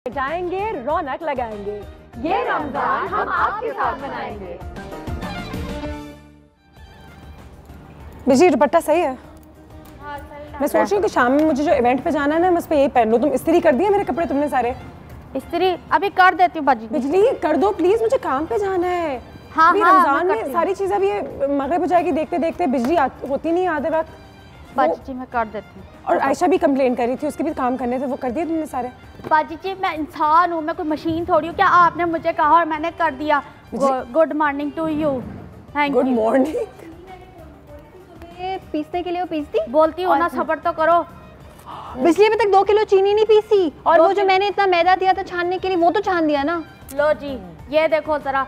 मिटाएंगे, रौनक लगाएंगे, ये रमजान हम आपके साथ मनाएंगे। बिजी दुपट्टा सही है? हाँ, मैं सोच रही हूँ कि शाम में मुझे जो इवेंट पे जाना है ना, मैं उस पर यही पहन लूँ। तुम इस्त्री कर दिए मेरे कपड़े तुमने सारे? इस्त्री अभी कर देती हूँ बाजी। बिजली कर दो प्लीज, मुझे काम पे जाना है। हाँ, अभी हाँ, रमजान में सारी चीजें अभी मगरिब हो जाएगी, देखते देखते बिजली होती नहीं आधे वक्त। बाजी जी मैं कर देती हूँ। और आयशा भी कंप्लेन कर रही थी, उसके भी काम करने थे, वो कर दिए तुमने सारे? बाजी जी मैं इंसान हूँ, मैं कोई मशीन थोड़ी हूँ। क्या आपने मुझे कहा और मैंने कर दिया? Good morning to you. Thank you. Good morning. पीसने के लिए वो पीसती बोलती हूँ ना, सब्र तो करो। बिजली अभी तक 2 किलो चीनी नहीं पीसी, और वो जो मैंने इतना मैदा दिया था छानने के लिए वो तो छान दिया ना। लो जी ये देखो जरा,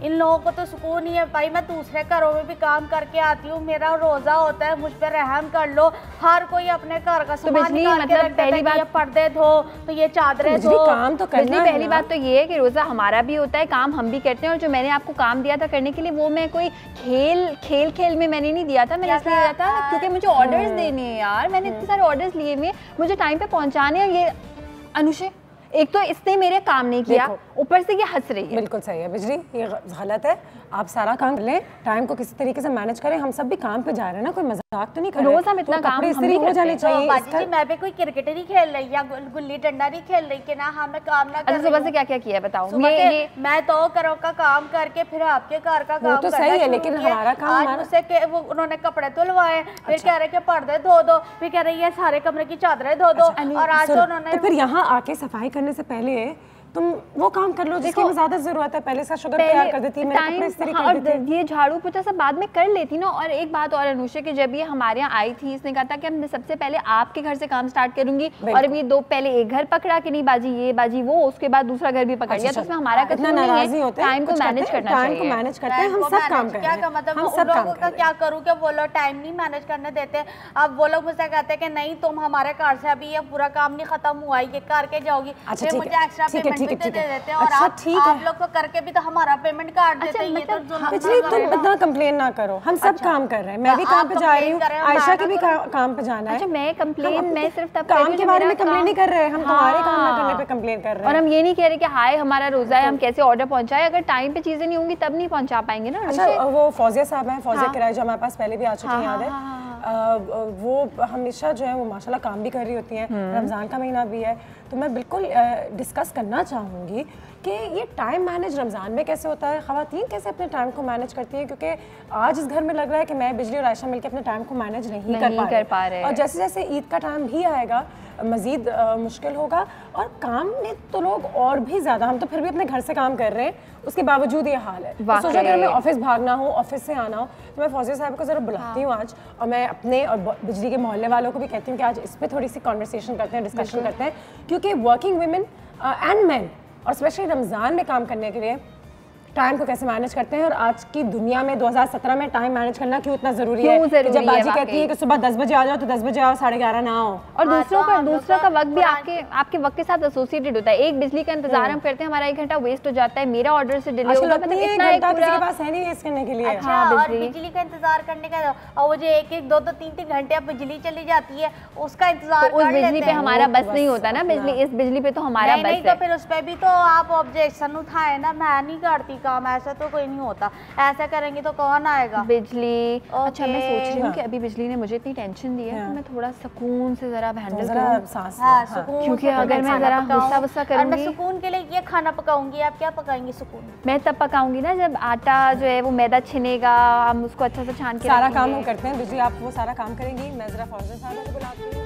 इन लोगों को तो सुकून ही है भाई। मैं दूसरे घरों में भी काम करके आती हूँ, मेरा रोजा होता है, मुझ पे रहम कर लो। हर कोई अपने घर का सामान निकाल के रख देता है कि ये पर्दे धो तो ये चादरें धो। काम तो करना है। पहली बात तो ये है कि रोजा हमारा भी होता है, काम हम भी करते हैं। और जो मैंने आपको काम दिया था करने के लिए, वो मैं कोई खेल में मैंने नहीं दिया था। मैंने इसलिए दिया था क्योंकि मुझे ऑर्डर्स देने हैं यार। मैंने इतने सारे ऑर्डर्स लिए हुए, मुझे टाइम पे पहुंचाने हैं। ये अनुषे, एक तो इसने मेरे काम नहीं किया, ऊपर से ये हंस रही है। बिल्कुल सही है बिजली, ये गलत है। आप सारा काम लें, टाइम को किसी तरीके से मैनेज करें। हम सब भी काम पे जा रहे हैं ना, कोई मजाक तो नहीं कर रहे। रोज हम इतना काम इस तरीके हो जाने चाहिए। बाजी जी मैं भी कोई क्रिकेट नहीं खेल रही या गुल्ली डंडा नहीं खेल रही कि ना हमें काम ना कर। सुबह से क्या क्या किया है बताओ। मैं तो घरों का काम करके फिर आपके घर का काम तो सही है, लेकिन हमारा काम आज मुझसे वो उन्होंने कपड़े धुलवाए, फिर कह रहे कि पर्दे धो दो, फिर कह रही है सारे कमरे की चादरें धो दो। और आज उन्होंने फिर यहाँ आके सफाई करने से पहले तुम वो काम कर लो जिसकी ज्यादा जरूरत है। पहले इसका शुगर तैयार कर देती, मेरे कपड़े इस्त्री कर देती। ये झाड़ू पोछा सब बाद में कर लेती ना। और एक बात और अनुषा, कि जब ये हमारे यहाँ आई थी, इसने कहा था कि मैं सबसे पहले आपके घर से काम स्टार्ट करूंगी। और अभी पहले एक घर पकड़ा कि नहीं बाजी ये बाजी वो, उसके बाद दूसरा घर भी पकड़ लिया। तो उसमें हमारा कितना नाराजी होता है। टाइम को मैनेज करना चाहिए। टाइम को मैनेज करते हैं हम सब काम करते हैं। क्या मतलब उन लोगों का क्या करूँ कि वो लोग टाइम नहीं मैनेज करने देते। अब वो लोग मुझसे कहते हैं कि नहीं तुम हमारे घर से अभी ये पूरा काम नहीं खत्म हुआ है, ये करके जाओगी, फिर मुझे एक्स्ट्रा पेमेंट भी दे देते हैं। और आप लोग को करके भी तो हमारा पेमेंट काट देते हैं। ये तो बिजली तुम इतना कंप्लेन ना करो, हम सब काम कर रहे हैं। मैं भी काम पे जा रही हूँ, आयशा की भी काम पे जाना है। अच्छा मैं सिर्फ तब काम के बारे में कंप्लेन नहीं कर रहे, हम तुम्हारे काम ना करने पे कंप्लेन कर रहे हैं। और हम ये नहीं कह रहे कि हाय हमारा रोजा है हम कैसे ऑर्डर पहुंचाए। अगर टाइम पे चीजें नहीं होंगी तब नहीं पहुंचा पाएंगे ना। अच्छा वो फौजिया साहब हैं, फौजिया किराए जो हमारे पास पहले भी आ चुकी हैं, याद है? वो हमेशा जो है वो माशाल्लाह काम भी कर रही होती हैं। रमज़ान का महीना भी है तो मैं बिल्कुल डिस्कस करना चाहूँगी कि ये टाइम मैनेज रमज़ान में कैसे होता है, ख़वातीन कैसे अपने टाइम को मैनेज करती हैं। क्योंकि आज इस घर में लग रहा है कि मैं बिजली और आयशा मिलकर अपने टाइम को मैनेज नहीं कर पा रहे। और जैसे जैसे ईद का टाइम भी आएगा मज़ीद मुश्किल होगा। और काम में तो लोग और भी ज़्यादा, हम तो फिर भी अपने घर से काम कर रहे हैं, उसके बावजूद ये हाल है। तो सोचो अगर हमें ऑफिस भागना हो, ऑफिस से आना हो, तो मैं फौजिया साहब को ज़रा बुलाती हूँ आज। और मैं अपने और बिजली के मोहल्ले वालों को भी कहती हूँ कि आज इस पर थोड़ी सी कॉन्वर्सेशन करते हैं, डिस्कशन करते हैं। क्योंकि वर्किंग वुमेन एंड मैन और स्पेशली रमज़ान में काम करने के लिए टाइम को कैसे मैनेज करते हैं। और आज की दुनिया में 2017 में टाइम मैनेज करना क्यों इतना ज़रूरी है कि जब बाजी कहती है कि सुबह 10 बजे आ जाओ तो 10 बजे आओ, 11:30 ना आओ। और दूसरों का वक्त भी आपके वक्त के साथ एसोसिएटेड होता है। एक बिजली का इंतजार हम करते हैं, हमारा 1 घंटा वेस्ट हो जाता है, मेरा ऑर्डर से डिले होगा। मतलब इतना एक किसी के पास है नहीं वेस्ट करने के लिए। और बिजली का इंतजार करने का, और वो जो 1-1, 2-2, 3-3 घंटे अब बिजली चली जाती है उसका इंतजार उस बिजली पे हमारा बस नहीं होता ना। इस बिजली पे तो हमारा बस है। तो फिर उस पे भी तो आप ऑब्जेक्शन उठाए ना, मैं नहीं करती काम, ऐसा तो नहीं होता। ऐसा करेंगे तो कौन आएगा? बिजली अच्छा मैं सोच रही हूँ कि अभी बिजली ने मुझे इतनी टेंशन दी है तो मैं थोड़ा सुकून से जरा हैंडल करूँ। क्योंकि अगर मैं जरा गुस्सा करूँगी, मैं सुकून के लिए ये खाना पकाऊंगी। आप क्या पकाएंगी सुकून? मैं तब पकाऊंगी ना जब आटा जो है वो मैदा छिनेगा, हम उसको अच्छा से छान के सारा काम हम करते हैं। बिजली आप वो सारा काम करेंगी, मैं जरा फौजिया साहब को बुलाती हूँ।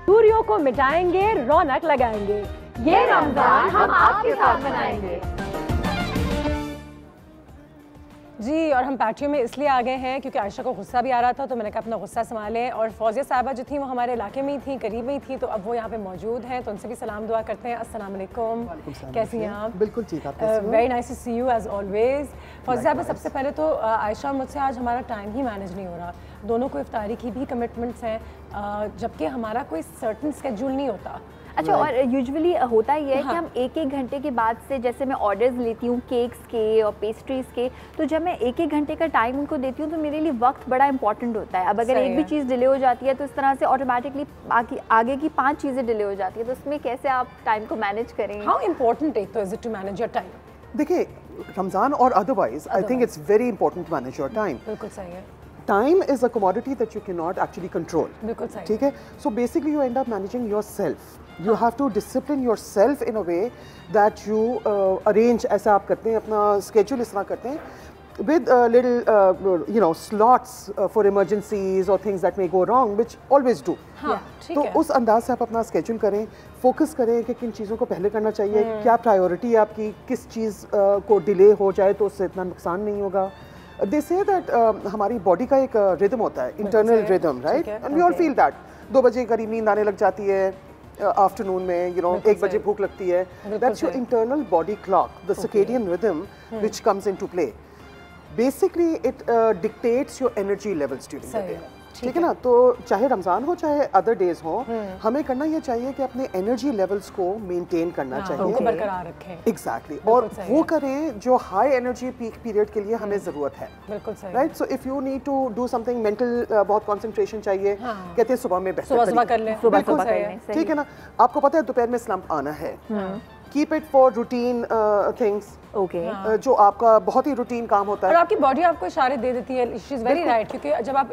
दूरियों को मिटाएंगे, रौनक लगाएंगे, ये रमजान हम आपके साथ मनाएंगे। जी और हम पैटियो में इसलिए आ गए हैं क्योंकि आयशा को गुस्सा भी आ रहा था, तो मैंने कहा अपना गुस्सा संभालें। और फौजिया साहबा जो थी वो हमारे इलाके में ही थी, करीब में ही थी, तो अब वो यहाँ पे मौजूद हैं, तो उनसे भी सलाम दुआ करते हैं। अस्सलाम वालेकुम, कैसी हैं आप? बिल्कुल ठीक, आप very nice to see you as always. Fauzia साहबा सबसे पहले तो आयशा मुझसे आज हमारा टाइम ही मैनेज नहीं हो रहा। दोनों को इफ्तारी की भी कमिटमेंट्स हैं, जबकि हमारा कोई सर्टन स्केड्यूल नहीं होता। अच्छा, और यूजुअली होता ये है कि हम एक घंटे के बाद से, जैसे मैं ऑर्डर्स लेती हूँ केक्स के और पेस्ट्रीज के, तो जब मैं एक घंटे का टाइम उनको देती हूँ तो मेरे लिए वक्त बड़ा इंपॉर्टेंट होता है। अब अगर एक भी चीज़ डिले हो जाती है तो इस तरह से ऑटोमेटिकली आगे की 5 चीज़ें डिले हो जाती है, तो उसमें कैसे आप टाइम को मैनेज करें? हाउ इम्पोर्टेंट एक तो is it to manage your time? देखिए, रमज़ान और otherwise I think it's very important to manage your time. बिल्कुल सही है। Time is a commodity that you cannot actually control. बिल्कुल सही। ठीक है? So basically you end up managing yourself. You have to discipline yourself in a way that you arrange, ऐसा आप करते हैं, अपना schedule इस तरह करते हैं with little slots for emergencies or things that may go wrong, which always do. हाँ, तो उस अंदाज से आप अपना schedule करें, फोकस करें कि किन चीज़ों को पहले करना चाहिए, क्या प्रायोरिटी है आपकी, किस चीज़ को डिले हो जाए तो उससे इतना नुकसान नहीं होगा। They say that हमारी बॉडी का एक रिदम होता है, internal rhythm, right? And we all feel that 2 बजे करीब नींद आने लग जाती है, आफ्टरनून में 1 बजे भूख लगती है। That's your internal body clock, the circadian rhythm which comes into play. Basically it dictates your energy levels during the day. ठीक है ना? तो चाहे रमज़ान हो चाहे अदर डेज हो, हमें करना ये चाहिए कि अपने एनर्जी लेवल्स को मेंटेन करना चाहिए, उनको बरकरार रखें। एग्जैक्टली, और वो करें जो हाई एनर्जी पीक पीरियड के लिए हमें ज़रूरत है। बिल्कुल सही, right? So if you need to do something mental, बहुत कंसंट्रेशन चाहिए, कहते हैं सुबह में बेहतर सुबह कर लें, बिल्कुल ठीक है ना? आपको पता है दोपहर में स्लंप आना है, keep it for routine things, जो आपका बहुत ही रूटीन काम होता है, और आपकी बॉडी आपको इशारे दे देती है। शी इज वेरी राइट, क्योंकि जब आप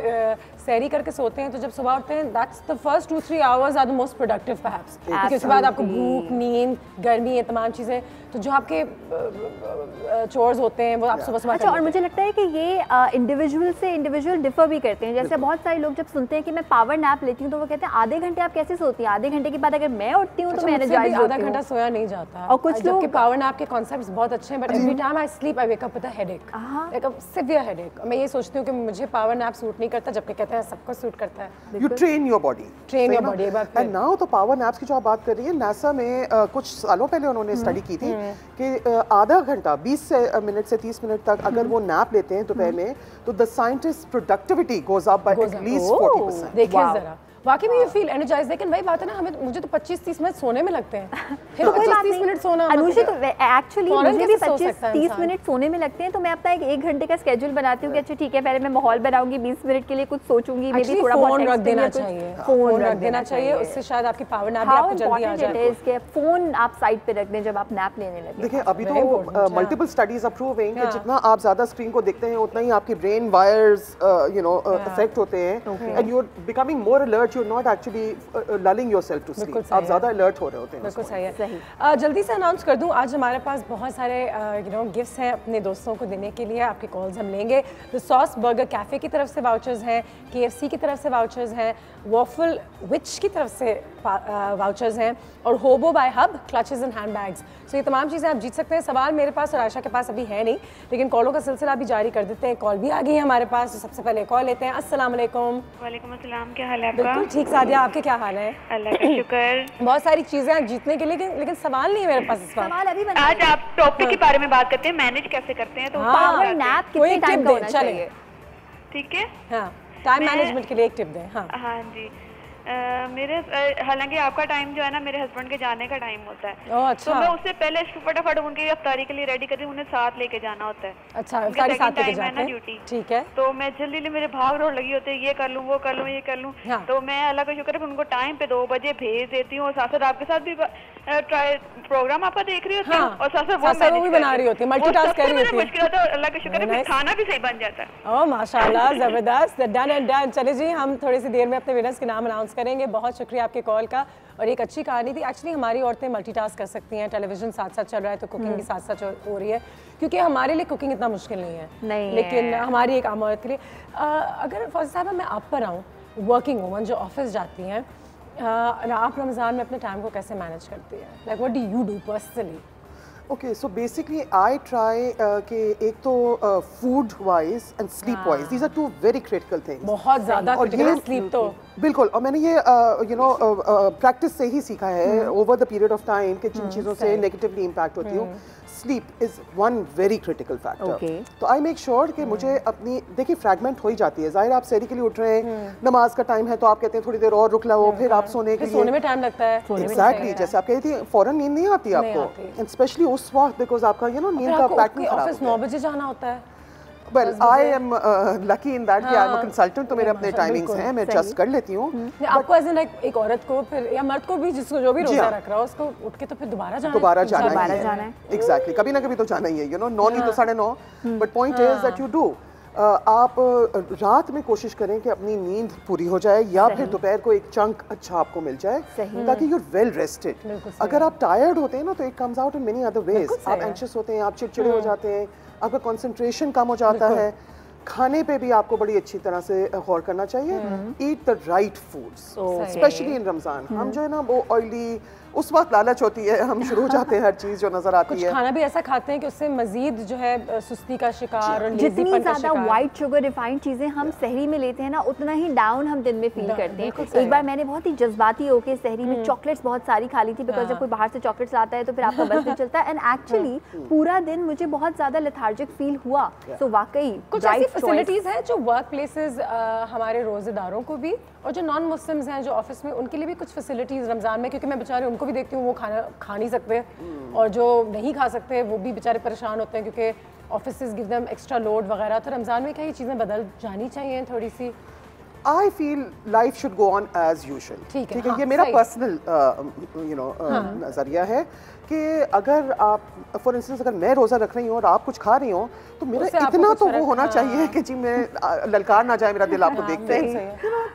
सैरी करके सोते हैं तो जब सुबह उठते हैं, that's the first 2-3 hours are the most productive perhaps, क्योंकि उसके बाद आपको भूख, नींद, गर्मी, ये तमाम चीज़ें, तो जो आपके चोर्स होते हैं वो आप सुबह अच्छा, और मुझे लगता है कि ये इंडिविजुअल से इंडिविजुअल डिफर भी करते हैं। जैसे बहुत सारे लोग जब सुनते हैं कि मैं पावर नैप लेती हूँ तो वो कहते हैं आधे घंटे आप कैसे सोती हैं? आधे घंटे के बाद अगर मैं उठती हूँ तो मैं एनर्जाइज होती हूँ। आधा घंटा सोया नहीं जाता, और कुछ लोग पावर नैप के कॉन्सेप्ट्स बहुत अच्छे हैं, but every time I sleep I wake up with a headache, like a severe headache. मैं ये सोचती हूँ कि मुझे पावर नैप सूट नहीं करता, जबकि कहते हैं सबको सूट करता है। You train your body, and now तो पावर नैप्स की जो आप बात कर रही है, नासा में कुछ सालों पहले उन्होंने स्टडी की थी कि आधा घंटा 20 मिनट से 30 मिनट तक अगर वो नैप लेते हैं दोपहर में, तो the scientist productivity goes up by at least 40%। देखिए जरा, वाकई में यू फील एनर्जाइज्ड, लेकिन वही बात है ना, मुझे तो 25-30 मिनट सोने में लगते हैं। फिर 25-30 मिनट सोना, अनुषी, तो एक्चुअली मुझे भी 25-30 मिनट सोने में लगते हैं, तो मैं अपना एक घंटे का स्केड्यूल बनाती हूँ कि अच्छा ठीक है, पहले मैं माहौल बनाऊंगी, 20 मिनट के लिए कुछ सोचूंगी, मे बी थोड़ा बहुत रख देना चाहिए, फोन रख देना चाहिए, उससे शायद आपकी पावर नैप भी आपको जल्दी आ जाए। इसके फोन आप साइड पे रख दें जब आप नैप लेने लगे। देखिए, अभी तो मल्टीपल स्टडीज आर प्रूविंग कि जितना आप ज्यादा स्क्रीन को देखते हैं उतना ही आपकी ब्रेन वायर्स अफेक्ट होते हैं, and you are becoming more alert, you are not actually lulling yourself to sleep, आप ज्यादा अलर्ट हो रहे होते हैं। बिल्कुल सही है। जल्दी से अनाउंस कर दूं, आज हमारे पास बहुत सारे गिफ्ट्स हैं अपने दोस्तों को देने के लिए, आपके कॉल्स हम लेंगे। द सॉस बर्गर कैफे की तरफ से वाउचर्स हैं, KFC की तरफ से वाउचर्स हैं, वॉफल विच की तरफ से वाउचर्स हैं, और hobo bye hub clutches and handbags. So ये तमाम चीज़ें आप जीत सकते हैं। सवाल मेरे पास और आयशा के पास अभी है नहीं, लेकिन कॉलों का सिलसिला भी जारी कर देते हैं। कॉल भी आ गई है हमारे पास, तो सबसे पहले कॉल लेते हैं। अस्सलाम वालेकुम। वालेकुम अस्सलाम, क्या हाल है आपका? बिल्कुल ठीक सादिया, आपके क्या हाल है? अल्लाह का शुक्र। बहुत सारी चीज़ें हैं जीतने के लिए, लेकिन सवाल नहीं है मेरे पास इस बार। आज आप टॉपिक के बारे में बात करते हैं, मैनेज कैसे करते हैं, तो पावर नैप कितने टाइम का होना चाहिए? ठीक है, हाँ, टाइम मैनेजमेंट के लिए एक टिप दें। हाँ जी, मेरे हालांकि आपका टाइम जो है ना, मेरे हस्बैंड के जाने का टाइम होता है। अच्छा। तो मैं उससे पहले फटाफट उनकी अफ्तारी के लिए रेडी करती हूँ, उन्हें साथ लेके जाना होता है। अच्छा, अफ्तारी साथ लेके जाते हैं, ड्यूटी। ठीक है। तो मैं जल्दी मेरे भाग दौड़ लगी होती है, ये कर लूँ, वो कर लूँ, ये कर लूँ। तो मैं अल्लाह का शुक्र है उनको टाइम पे 2 बजे भेज देती हूँ, और साथ साथ आपके साथ भी प्रोग्राम आपका देख रही होती हूँ, और साथ साथ वो भी बना रही होती है, मल्टीटास्क कर रही होती है। मुश्किल होता है, अल्लाह का शुक्र है खाना भी सही बन जाता है। ओह माशाल्लाह, जबरदस्त, डन एंड डन। चले जी, हम थोड़ी सी देर में अपने विनर्स के नाम अनाउंस करेंगे। बहुत शुक्रिया आपके कॉल का, और एक अच्छी कहानी थी। एक्चुअली हमारी औरतें मल्टीटास्क कर सकती हैं, टेलीविजन साथ साथ चल रहा है तो कुकिंग भी साथ साथ हो रही है, क्योंकि हमारे लिए कुकिंग इतना मुश्किल नहीं है, लेकिन हमारी एक आम औरत के लिए अगर फौजी साहबा मैं आप पर आऊँ, वर्किंग वूमन जो ऑफिस जाती हैं, आप रमज़ान में अपने टाइम को कैसे मैनेज करती हैं? Like what do you do personally? Okay so basically I try कि एक तो food wise and sleep wise these are two very critical things, बहुत ज़्यादा क्रिटिकल स्लीप तो बिल्कुल। और मैंने ये प्रैक्टिस से ही सीखा है over the period of time कि जिन चीज़ों से नेगेटिवली इम्पैक्ट होती हूँ, sleep is one very critical factor. तो आई मेक श्योर कि मुझे अपनी, देखिए फ्रैगमेंट हो ही जाती है, जाहिर आप सहरी के लिए उठ रहे हैं, नमाज का टाइम है तो आप कहते हैं थोड़ी देर और रुक लो, फिर आप सोने के लिए, सोने में टाइम लगता है एग्जैक्टली जैसे आप कह रही थी फौरन नींद नहीं आती आपको, एंड स्पेशली उस वक्त बिकॉज आपका नींद का पैटर्न खराब ऑफिस 9 बजे जाना होता है। Well, I am lucky in that कि I'm a consultant, तो मेरे अपने टाइमिंग्स हैं, मैं एडजस्ट कर लेती हूँ। आपको एज एक औरत को फिर या मर्द को भी जिसको जो भी रोजा रख रहा हो उसको उठ के तो फिर दोबारा जाना है। एग्जैक्टली, कभी ना कभी तो जाना ही है, 9 नहीं तो 9:30, but point is that you do आप रात में कोशिश करें कि अपनी नींद पूरी हो जाए या फिर दोपहर को एक चंक अच्छा आपको मिल जाए ताकि यू वेल रेस्टेड। अगर आप टायर्ड होते हैं ना तो it comes out in many other ways, आप एंशियस होते हैं, आप चिड़चिड़े हो जाते हैं, आपका कंसंट्रेशन कम हो जाता है। खाने पे भी आपको बड़ी अच्छी तरह से गौर करना चाहिए, eat the right foods, specially in Ramzan. हम जो है ना वो ऑयली, उस वक्त लालच होती है, हम शुरू हो जाते हैं हर चीज जो नजर आती है। खाना भी ऐसा खाते हैं कि उससे मजीद जो है सुस्ती का शिकार और जितनी ज्यादा व्हाइट शुगर रिफाइंड चीजें हम सहरी में लेते हैं ना, उतना ही डाउन हम दिन में फील करते हैं। एक बार मैंने बहुत ही जज्बाती होके सहरी में चॉकलेट्स बहुत सारी खा ली थी, बिकॉज जब कोई बाहर से चॉकलेट्स लाता है तो फिर आपका बस नहीं चलता, एंड एक्चुअली पूरा दिन मुझे बहुत ज्यादा लेथार्जिक फील हुआ। सो वाकई कुछ ऐसी फैसिलिटीज हैं जो वर्क प्लेसेस हमारे रोजेदारों को भी और जो नॉन मुस्लिम्स हैं जो ऑफिस में, उनके लिए भी कुछ फैसिलिटीज रमजान में, क्योंकि मैं बेचारे उनको भी देखती हूँ वो खाना खा नहीं सकते और जो नहीं खा सकते वो भी बेचारे परेशान होते हैं क्योंकि offices give them extra load वगैरह। तो रमजान में क्या ये चीज़ें बदल जानी चाहिए थोड़ी सी? I feel life should go on as usual। ठीक है, ये मेरा पर्सनल नजरिया है कि अगर आप फॉर इंस्टेंस अगर मैं रोज़ा रख रही हूँ और आप कुछ खा रही हो तो मेरा इतना तो वो होना चाहिए कि जी मैं ललकार ना जाए मेरा दिल आपको देखते ही,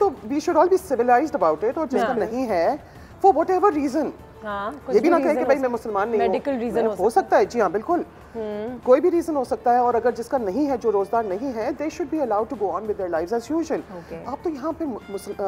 तो we should all be civilized about it. और जिसका नहीं है फॉर वट एवर रीजन, ये भी ना कहे कि भाई मैं मुसलमान नहीं हूँ, मेडिकल रीजन हो सकता है, जी हाँ बिल्कुल, कोई भी रीजन हो सकता है। और अगर जिसका नहीं है, जो रोजगार नहीं है, they should be allowed to go on with their lives as usual. आप तो यहाँ पे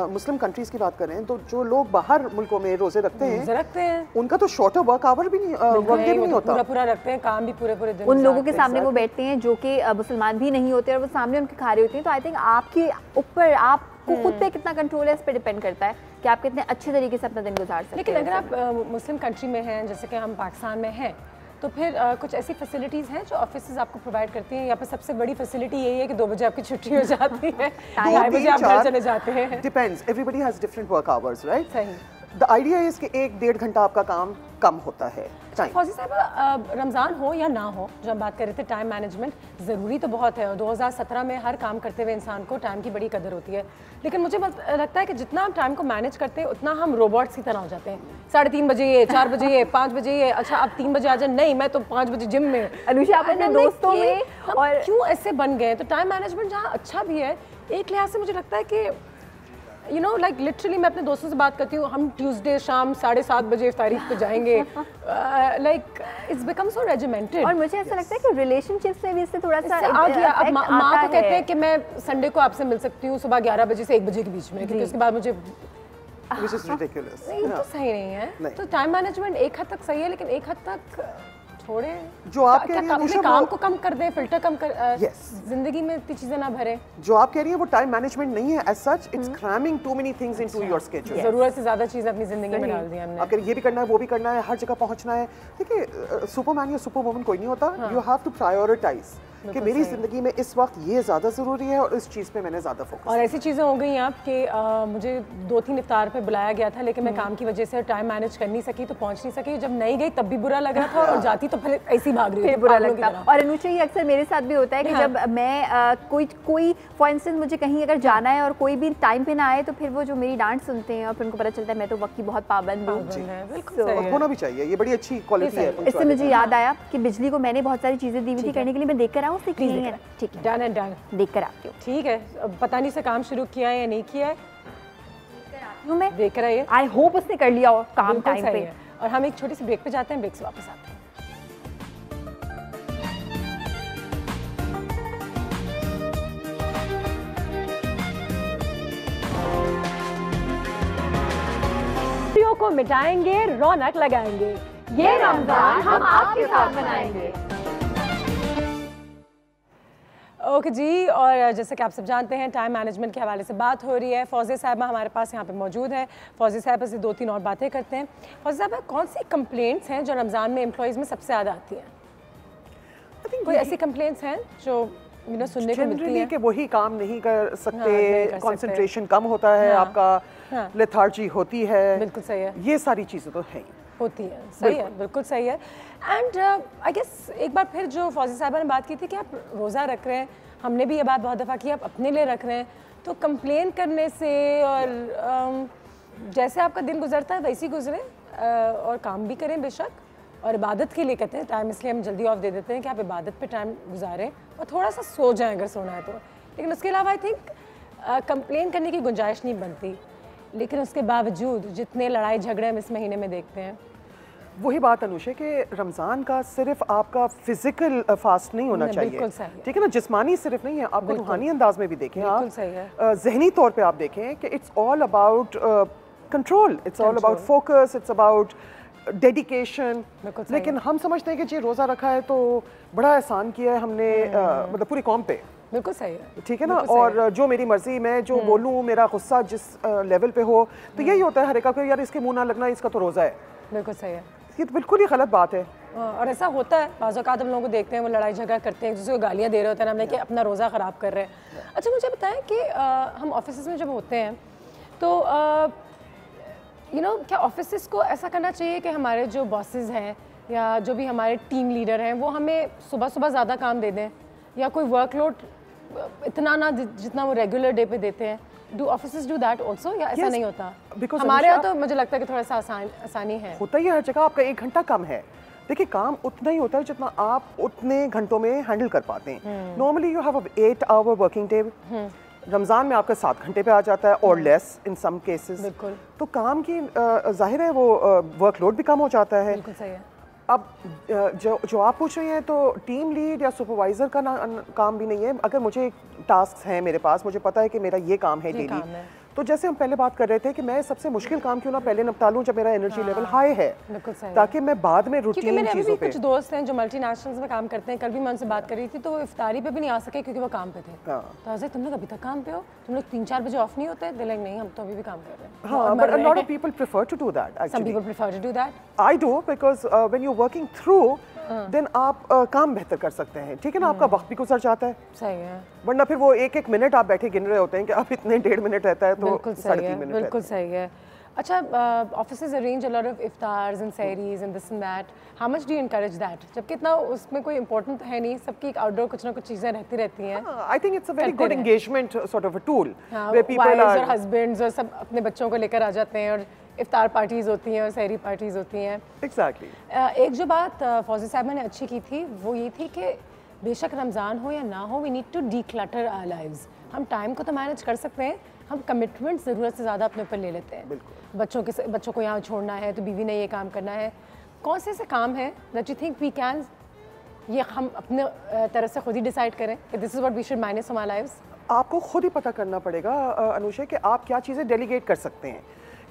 मुस्लिम कंट्रीज की बात करें तो जो लोग बाहर मुल्कों में रोजे रखते हैं उनका तो शॉर्टर वर्क आवर भी नहीं, वर्क डे भी नहीं होता, पूरा रखते हैं, काम भी पूरे दिन। उन लोगों के सामने वो बैठते हैं जो कि मुसलमान भी नहीं होते और वो सामने उनके खा रहे होते हैं। तो आई थिंक आपके ऊपर, आपको खुद पे कितना कंट्रोल है इस पे डिपेंड करता है कि आप कितने अच्छे तरीके से अपना दिन गुजार सकते हैं। लेकिन अगर आप मुस्लिम कंट्री में हैं, जैसे कि हम पाकिस्तान में हैं, तो फिर कुछ ऐसी फैसिलिटीज़ हैं जो ऑफिसेज आपको प्रोवाइड करती हैं? यहाँ पे सबसे बड़ी फैसिलिटी यही है कि 2 बजे आपकी छुट्टी हो जाती है, 2 बजे आप घर चले जाते हैं। Depends, everybody has different work hours, right? सही। द आइडिया इज कि 1-1.5 घंटा आपका काम कम होता है। फौजी साहब, रमज़ान हो या ना हो, जब हम बात कर रहे थे टाइम मैनेजमेंट ज़रूरी तो बहुत है और 2017 में हर काम करते हुए इंसान को टाइम की बड़ी कदर होती है। लेकिन मुझे लगता है कि जितना हम टाइम को मैनेज करते हैं उतना हम रोबोट्स की तरह हो जाते हैं। 3:30 बजे ये, 4 बजे ये, 5 बजे ये, अच्छा अब 3 बजे आ जाए, नहीं मैं तो 5 बजे जिम में। अनुषा, आप अपने दोस्तों में और क्यों ऐसे बन गए? तो टाइम मैनेजमेंट जहाँ अच्छा भी है, एक लिहाज से मुझे लगता है कि लाइक लिटरली मैं अपने दोस्तों से बात करती हूँ, हम ट्यूसडे शाम 7:30 बजे इफ्तारी पे जाएंगे, like it's become so regimented. और मुझे ऐसा लगता है कि रिलेशनशिप्स में भी इससे थोड़ा सा आ गया। अब माँ को कहते हैं कि मैं संडे को आपसे मिल सकती हूँ सुबह 11 बजे से 1 बजे के बीच में, क्योंकि उसके बाद मुझे Which is ridiculous। नहीं, तो सही नहीं है। तो टाइम मैनेजमेंट एक हद तक सही है, लेकिन एक हद तक थोड़े जो आप कह रही हैं अपने काम को कम कर दें, फिल्टर कम कर, जिंदगी में इतनी चीजें ना भरें। जो आप कह रही हैं वो टाइम मैनेजमेंट नहीं है as such, it's cramming too many things into your schedule. जरूरत से ज्यादा चीजें अपनी जिंदगी में डाल दी हमने। आप कह रही ये भी करना है, वो भी करना है, हर जगह पहुंचना है। देखिए सुपरमैन या सुपरवुमन कोई नहीं होता, यू हैव टू प्रायोरिटाइज कि मेरी जिंदगी में इस वक्त ये ज़्यादा ज़रूरी है और इस चीज़ पे मैंने ज़्यादा फोकस। और ऐसी चीज़ें हो गई आप कि मुझे 2-3 इफ्तार पे बुलाया गया था, लेकिन मैं काम की वजह से टाइम मैनेज कर नहीं सकी, तो पहुंच नहीं सकी। जब नहीं गई तब भी बुरा लग रहा था और जाती तो फिर ऐसी भाग रही थी, बुरा लगता। और अनुषा, ये अक्सर मेरे साथ भी होता है कि जब मैं कोई फॉर इंस्टेंस मुझे कहीं अगर जाना है और कोई भी टाइम पे ना आए तो फिर वो जो मेरी डांट सुनते हैं और फिर उनको पता चलता है मैं तो वक्त की बहुत पाबंद हूँ। होना भी चाहिए, ये बड़ी अच्छी क्वालिटी है। इससे मुझे याद आया कि बिजली को मैंने बहुत सारी चीजें दी हुई थी करने के लिए, मैं देख कर आऊँ, उससे नहीं है। ठीक है, डन एंड डन, देख कर आती हूँ। ठीक है, पता नहीं से काम शुरू किया है या नहीं किया है, मैं देख कर आइए। आई होप उसने कर लिया हो काम टाइम पे। और हम एक छोटी सी ब्रेक पे जाते हैं, ब्रेक से वापस आते हैं। को मिटाएंगे, रौनक लगाएंगे, ये रमजान हम आपके साथ मनाएंगे। ओके जी, और जैसे कि आप सब जानते हैं टाइम मैनेजमेंट के हवाले से बात हो रही है। फौजिया साहिबा हमारे पास यहाँ पे मौजूद है। फौजिया साहिबा से 2-3 और बातें करते हैं। फौजिया साहिबा, कौन सी कंप्लेंट्स हैं जो रमज़ान में एम्प्लॉइज़ में सबसे ज़्यादा आती हैं? कोई ऐसी कंप्लेंट्स हैं जो सुनने को मिलती हैं कि वही काम नहीं कर सकते, कंसंट्रेशन कम होता है, आपका लेथार्जी होती है। बिल्कुल सही है, ये सारी चीज़ें तो हैं होती है। सही है, बिल्कुल सही है। एंड आई गेस एक बार फिर जो फौजी साहिबा ने बात की थी कि आप रोज़ा रख रहे हैं, हमने भी ये बात बहुत दफ़ा की, आप अपने लिए रख रहे हैं, तो कंप्लेन करने से और जैसे आपका दिन गुजरता है वैसे ही गुजरे और काम भी करें बेशक, और इबादत के लिए कहते हैं टाइम, इसलिए हम जल्दी ऑफ दे देते हैं कि आप इबादत पे टाइम गुजारें और थोड़ा सा सो जाएं अगर सोना है तो। लेकिन उसके अलावा आई थिंक कंप्लेन करने की गुंजाइश नहीं बनती। लेकिन उसके बावजूद जितने लड़ाई झगड़े हम इस महीने में देखते हैं, वही बात अनुष है कि रमज़ान का सिर्फ आपका फिजिकल फास्ट नहीं होना चाहिए, ठीक है ना, जिस्मानी सिर्फ नहीं है, आपको रूहानी अंदाज में भी देखें, आप जहनी तौर पे आप देखें कि it's all about control, it's all about focus, it's about dedication. लेकिन हम समझते हैं कि जी रोज़ा रखा है तो बड़ा एहसान किया है हमने, मतलब पूरी कौम पे। बिल्कुल सही है, ठीक है ना, और जो मेरी मर्जी, मैं जो बोलूँ, मेरा गुस्सा जिस लेवल पे हो, तो यही होता है हर एक का, यार इसके मुंह ना लगना, इसका तो रोज़ा है। बिल्कुल सही है, ये तो बिल्कुल ही गलत बात है। और ऐसा होता है बाज़ औक़ात हम लोगों को देखते हैं वो लड़ाई झगड़ा करते हैं, जिसको गालियाँ दे रहे होते हैं, हमने कि अपना रोज़ा ख़राब कर रहे हैं। अच्छा मुझे बताएं कि हम ऑफिस में जब होते हैं तो क्या ऑफिस को ऐसा करना चाहिए कि हमारे जो बॉसेस हैं या जो भी हमारे टीम लीडर हैं वो हमें सुबह सुबह ज़्यादा काम दे दें, या कोई वर्कलोड इतना ना जितना वो रेगुलर डे पे देते हैं? Do offices do that also या ऐसा नहीं होता? हमारे यहाँ तो मुझे लगता है कि थोड़ा सा आसानी है। होता ही है हर जगह, आपका 1 घंटा कम है। देखिए काम उतना ही होता है जितना आप उतने घंटों में हैंडल कर पाते हैं। Normally you have a 8 hour working day, Ramzan में आपका 7 घंटे पे आ जाता है और लेस इन सम केसेस। बिल्कुल, तो काम की जाहिर है वो वर्कलोड भी कम हो जाता है। बिल्कुल सही है। अब जो आप पूछ रहे हैं तो टीम लीड या सुपरवाइज़र का काम भी नहीं है। अगर मुझे टास्क हैं मेरे पास, मुझे पता है कि मेरा ये काम है डेली, तो जैसे हम पहले बात कर रहे थे कि मैं सबसे मुश्किल काम क्यों ना पहले निपटा लूं जब मेरा एनर्जी लेवल हाई है, ताकि मैं बाद में रूटीन चीज़ों पे। कुछ दोस्त हैं जो मल्टीनेशनल्स में काम करते हैं, कल भी मैं उनसे बात कर रही थी, तो वो इफ्तारी पे भी नहीं आ सके क्योंकि वो काम पे थे। तो ऐसे तुम लोग अभी तक काम पे हो, तुम लोग 3-4 बजे ऑफ नहीं होते? दे लाइक नहीं, हम तो अभी भी काम कर रहे हैं। हाँ, but a lot of people prefer to do that actually. Some people prefer to do that. I do because when you're working through, then आप काम बेहतर कर सकते हैं, ठीक है ना, आपका वक्त भी गुजर जाता है। सही है, वरना फिर वो 1-1 मिनट आप बैठे गिन रहे होते हैं कि अब इतने 1.5 मिनट रहता है तो 3.5 मिनट। बिल्कुल सही है। अच्छा, offices arrange a lot of iftars and sehris and this and that, how much do you encourage that? जबकि इतना उसमें कोई इंपॉर्टेंट है नहीं, सबकी एक आउटडोर कुछ ना कुछ चीजें रहती हैं। I think it's a very good engagement sort of a tool where people are, और हस्बैंड्स और सब अपने बच्चों को लेकर आ जाते हैं और इफ्तार पार्टीज़ होती हैं और सहरी पार्टीज़ होती हैं। एग्जैक्टली। एक जो बात फौजी साहिबा ने अच्छी की थी वो ये थी कि बेशक रमज़ान हो या ना हो, we need to declutter our lives. हम टाइम को तो मैनेज कर सकते हैं, हम कमिटमेंट ज़रूरत से ज़्यादा अपने ऊपर ले लेते हैं। बच्चों को यहाँ छोड़ना है तो बीवी ने ये काम करना है। कौन से ऐसे काम हैं that you think we can, ये हम अपने तरफ से खुद ही डिसाइड करें कि this is what we should manage from our lives? आपको खुद ही पता करना पड़ेगा अनुषा कि आप क्या चीज़ें डेलीगेट कर सकते हैं।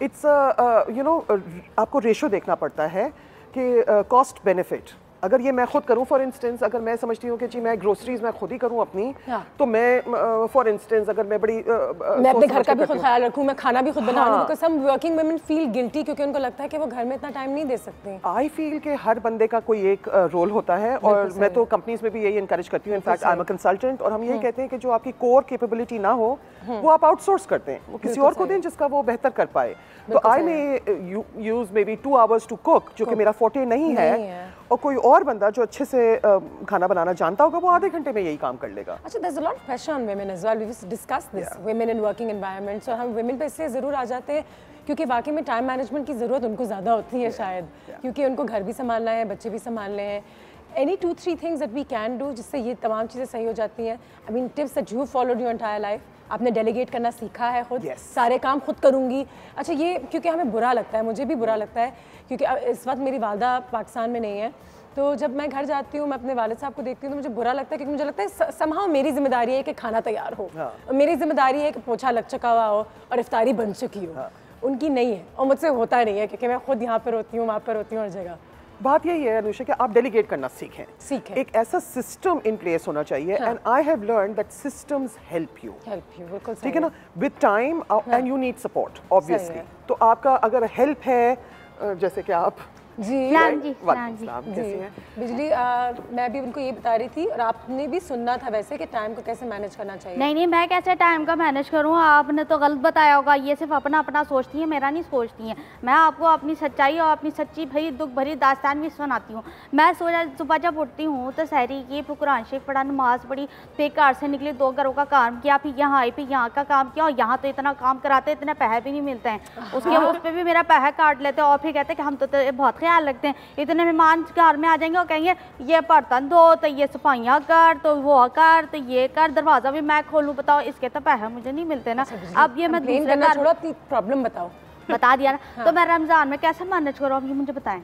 इट्स आपको रेशो देखना पड़ता है कि कॉस्ट बेनिफिट। अगर ये मैं खुद करूं, फॉर इंस्टेंस अगर मैं समझती हूँ कि जी मैं ग्रोसरीज मैं खुद ही करूं अपनी, तो मैं फॉर इंस्टेंस अगर मैं बड़ी मैं अपने घर का भी खुद ख्याल रखूं, मैं खाना भी खुद बना लूं, because some working women feel guilty क्योंकि उनको लगता है कि वो घर में इतना टाइम नहीं दे सकते। आई फील कि हर बंदे का कोई एक रोल होता है और मैं तो कंपनीज में भी यही इंकरेज करती हूँ। In fact I am a consultant और हम यही कहते हैं कि जो आपकी कोर कैपेबिलिटी ना हो वो आप आउटसोर्स करते हैं, वो किसी और को दें जिसका वो बेहतर कर पाए। तो I may use may be 2 hours to cook, जो कि मेरा फोर्टे नहीं है, और कोई और बंदा जो अच्छे से खाना बनाना जानता होगा वो आधे घंटे में यही काम कर लेगा। अच्छा, there is a lot of pressure on women as well, we discuss this, women in working environments, और हम वुमेन पे इससे ज़रूर आ जाते हैं क्योंकि वाकई में टाइम मैनेजमेंट की ज़रूरत उनको ज़्यादा होती है शायद, क्योंकि उनको घर भी संभालना है, बच्चे भी संभालने हैं। Any 2-3 things that we can do जिससे ये तमाम चीज़ें सही हो जाती हैं? I mean tips that you followed your entire life, आपने डेलीगेट करना सीखा है खुद? सारे काम खुद करूँगी। अच्छा, ये क्योंकि हमें बुरा लगता है, मुझे भी बुरा लगता है क्योंकि इस वक्त मेरी वालदा पाकिस्तान में नहीं है, तो जब मैं घर जाती हूँ मैं अपने वालिद साहब को देखती हूँ तो मुझे बुरा लगता है क्योंकि मुझे लगता है समहाउ मेरी जिम्मेदारी है कि खाना तैयार हो, और मेरी जिम्मेदारी है कि पोछा लग चुका हुआ हो और इफ्तारी बन चुकी हो। उनकी नहीं है और मुझसे होता नहीं है क्योंकि मैं खुद यहाँ पर होती हूँ, वहाँ पर होती हूँ, हर जगह। बात यही है अनुषा कि आप डेलीगेट करना सीखें। एक ऐसा सिस्टम इन प्लेस होना चाहिए and I have learn that systems help you, बिल्कुल ठीक है ना, with time and you need support obviously. तो आपका अगर हेल्प है, जैसे कि आप जी बिजली, मैं भी उनको ये बता रही थी और आपने भी सुनना था वैसे कि टाइम को कैसे मैनेज करना चाहिए। नहीं, मैं कैसे टाइम का मैनेज करूँ, आपने तो गलत बताया होगा। ये सिर्फ अपना अपना सोचती है, मेरा नहीं सोचती है। मैं आपको अपनी सच्चाई और अपनी सच्ची भरी दुख भरी दास्तान भी सुनाती हूँ। मैं सुबह जब उठती हूँ तो सहरी की, फिर कुरान शरीफ पढ़ा, नमाज पढ़ी, फिर घर से निकली, 2 घरों का काम किया, फिर यहाँ आई, फिर यहाँ का काम किया। और यहाँ तो इतना काम कराते, इतने पैसे भी नहीं मिलते हैं, उसके उस पर भी मेरा पैसा काट लेते हैं। और फिर कहते हैं कि हम तो बहुत ख्याल रखते हैं। इतने मेहमान घर में आ जाएंगे और कहेंगे ये बर्तन धो, तो ये सफाइयाँ कर, तो वो कर, तो ये कर, दरवाजा भी मैं खोलूँ। बताओ, इसके तो पैसे मुझे नहीं मिलते ना। अब ये मैं दूसरे घर, थोड़ा अपनी प्रॉब्लम बताओ। बता दिया ना। तो मैं रमजान में कैसे मैनेज करूँ, अब ये मुझे बताएं।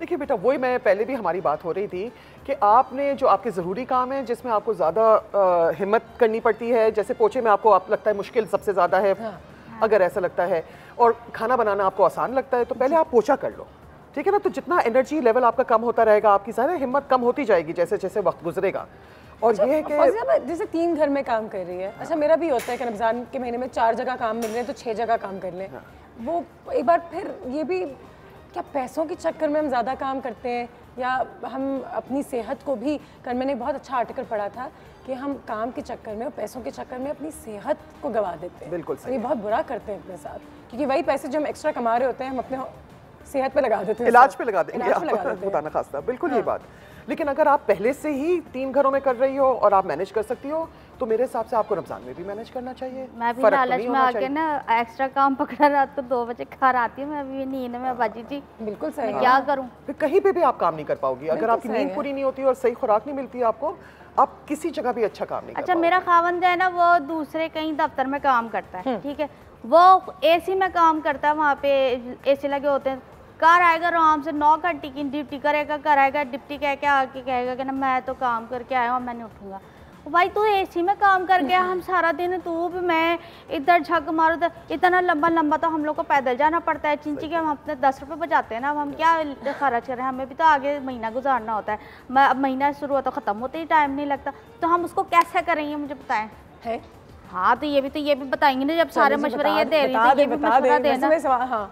देखिए बेटा, वही मैं पहले भी हमारी बात हो रही थी कि आपने जो आपके ज़रूरी काम है जिसमें आपको ज़्यादा हिम्मत करनी पड़ती है, जैसे पोछे में आपको लगता है मुश्किल सबसे ज़्यादा है, अगर ऐसा लगता है, और खाना बनाना आपको आसान लगता है, तो पहले आप पोछा कर लो, ठीक है ना। तो जितना एनर्जी लेवल आपका कम होता रहेगा, आपकी सारी हिम्मत कम होती जाएगी जैसे जैसे वक्त गुजरेगा। और ये है कि जैसे 3 घर में काम कर रही है, अच्छा मेरा भी होता है कि रमज़ान के महीने में 4 जगह काम मिल रहे हैं तो 6 जगह काम कर लें। वो एक बार फिर ये भी क्या पैसों के चक्कर में हम ज़्यादा काम करते हैं, या हम अपनी सेहत को भी, कल मैंने बहुत अच्छा आर्टिकल पढ़ा था कि हम काम के चक्कर में और पैसों के चक्कर में अपनी सेहत को गवा देते हैं। बिल्कुल सही। ये बहुत बुरा करते हैं अपने साथ, क्योंकि वही पैसे जो हम एक्स्ट्रा कमा रहे होते हैं हम अपने सेहत पे लगा देते हैं, इलाज पे लगा देंगे, बताना खास्ता। बिल्कुल ये बात। लेकिन अगर आप पहले से ही 3 घरों में कर रही हो और आप मैनेज कर सकती हो, तो मेरे हिसाब से आपको रमजान में भी मैनेज करना चाहिए। मैं भी लालच में आके ना एक्स्ट्रा काम पकड़ा, रात को 2 बजे घर आती हूँ, मैं भी नींद में बाजी जी। बिल्कुल सही। क्या करूँ, फिर कहीं पे भी आप काम नहीं कर पाओगी अगर आपकी नींद पूरी नहीं होती और सही खुराक नहीं मिलती आपको, आप किसी जगह भी अच्छा काम नहीं कर पाओगे। अच्छा, मेरा खावन जो है ना वो दूसरे कहीं दफ्तर में काम करता है, ठीक है, वो एसी में काम करता है, वहाँ पे एसी लगे होते हैं। घर आएगा आराम से 9 घंटे की ड्यूटी करेगा, घर आएगा डिप्टी कह के आके कहेगा कि ना मैं तो काम करके आया हूँ, मैं नहीं उठूंगा। भाई तू एसी में काम कर गया, हम सारा दिन तू भी मैं इधर झक मारो, तो इतना लंबा तो हम लोग को पैदल जाना पड़ता है। चिंची के हम अपने 10 रुपये बचाते हैं ना, अब हम क्या खर्च करें, हमें भी तो आगे महीना गुजारना होता है। मैं अब महीना शुरू होता ख़त्म होते ही टाइम नहीं लगता, तो हम उसको कैसे करेंगे मुझे बताएं। है हाँ, तो ये भी बताएंगे ना, जब सारे मशवरे ये दे रही थी, ये भी मशवरा देना।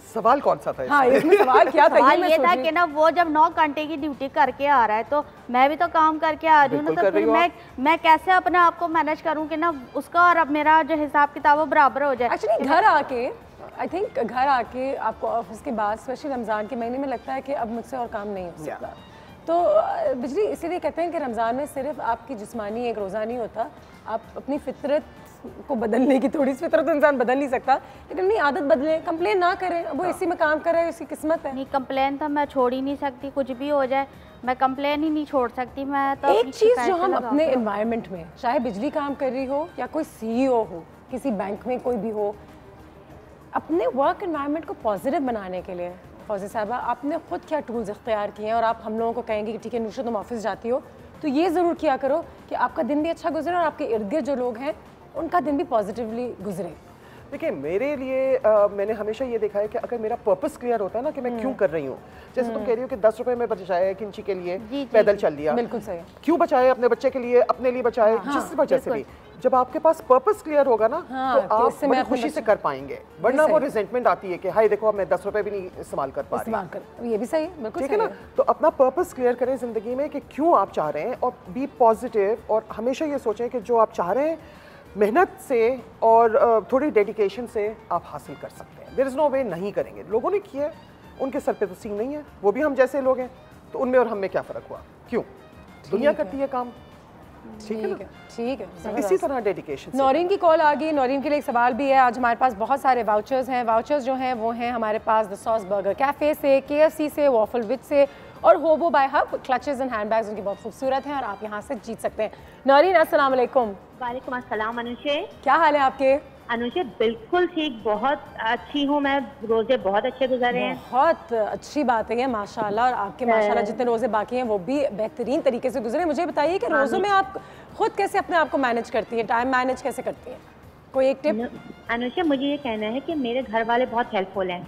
सवाल कौन सा था? हाँ, इसमें सवाल क्या था? ये था कि ना वो जब 9 घंटे की ड्यूटी करके आ रहा है, तो मैं भी तो काम करके आ रही हूँ ना, तो फिर मैं कैसे अपने आप को मैनेज करूँ कि ना उसका और अब मेरा जो हिसाब किताब वो बराबर हो जाए। एक्चुअली घर आके आई थिंक घर आके आपको ऑफिस के बाद स्पेशली रमज़ान के महीने में लगता है कि अब मुझसे और काम नहीं हो सकता। तो बिजली इसीलिए कहते हैं कि रमज़ान में सिर्फ आपकी जिस्मानी एक रोज़ा नहीं होता, आप अपनी फितरत को बदलने की, थोड़ी सी फितरत तो इंसान बदल नहीं सकता, लेकिन अपनी आदत बदले, कंप्लेन ना करें। वो इसी में काम कर रहे हैं, उसकी किस्मत है। नहीं, कंप्लेन तो मैं छोड़ ही नहीं सकती, कुछ भी हो जाए मैं कंप्लेन ही नहीं छोड़ सकती। मैं तो एक चीज़ जो हम अपने एनवायरनमेंट में, चाहे बिजली काम कर रही हो या कोई CEO हो, किसी बैंक में कोई भी हो, अपने वर्क एनवायरनमेंट को पॉजिटिव बनाने के लिए फौजी साहबा आपने खुद क्या टूल्स इख्तियार किए हैं, और आप हम लोगों को कहेंगे कि ठीक है नुशा तुम ऑफिस जाती हो तो ये ज़रूर किया करो कि आपका दिन भी अच्छा गुजरे और आपके इर्द गिर्द जो लोग हैं उनका दिन भी पॉजिटिवली गुजरे। देखिए मेरे लिए मैंने हमेशा ये देखा है कि अगर मेरा पर्पस क्लियर होता है ना कि मैं क्यों कर रही हूँ, जैसे तुम कह रही हो कि 10 रुपए में बचाया किंची के लिए, पैदल चल लिया, बिल्कुल सही, क्यों बचाए, अपने बच्चे के लिए, अपने लिए बचाए, जिस वजह से भी। जब आपके पास पर्पस क्लियर होगा ना तो आप बड़ी खुशी से कर पाएंगे, वरना वो रिजेंटमेंट आती है कि हाय देखो अब मैं 10 रुपए भी नहीं इस्तेमाल कर पा रही। ये भी सही, बिल्कुल ठीक है ना। तो अपना पर्पस क्लियर करें जिंदगी में कि क्यों आप चाह रहे हैं, और बी पॉजिटिव, और हमेशा ये सोचें कि जो आप चाह रहे हैं मेहनत से और थोड़ी डेडिकेशन से आप हासिल कर सकते हैं। देयर इज़ नो वे नहीं करेंगे। लोगों ने किया, उनके सर पे तो सींग नहीं है, वो भी हम जैसे लोग हैं, तो उनमें और हम में क्या फ़र्क हुआ? क्यों? दुनिया करती है काम, ठीक है, ठीक है। इसी तरह डेडिकेशन। नौरीन की कॉल आ गई, नौरीन के लिए एक सवाल भी है। आज हमारे पास बहुत सारे वाउचर्स हैं। वाउचर्स जो हैं वो हैं हमारे पास द सॉस बर्गर कैफ़े से, KFC से, वॉफल विद से, और hobo bye hub clutches and handbags उनकी बहुत खूबसूरत हैं और आप यहाँ से जीत सकते हैं। नौरीन अस्सलाम वालेकुम। वालेकुम अस्सलाम अनुषे। क्या हाल है आपके? अनुषे बिल्कुल ठीक, बहुत अच्छी हूँ मैं, रोजे बहुत अच्छे गुजरे हैं। बहुत अच्छी बात है माशाल्लाह, और आपके माशाल्लाह जितने रोजे बाकी हैं वो भी बेहतरीन तरीके से गुजरे। मुझे बताइए कि रोज़ों में आप खुद कैसे अपने आप को मैनेज करती हैं, टाइम मैनेज कैसे करती हैं? कोई एक टिप? अनुषा मुझे ये कहना है कि मेरे घर वाले बहुत हेल्पफुल हैं,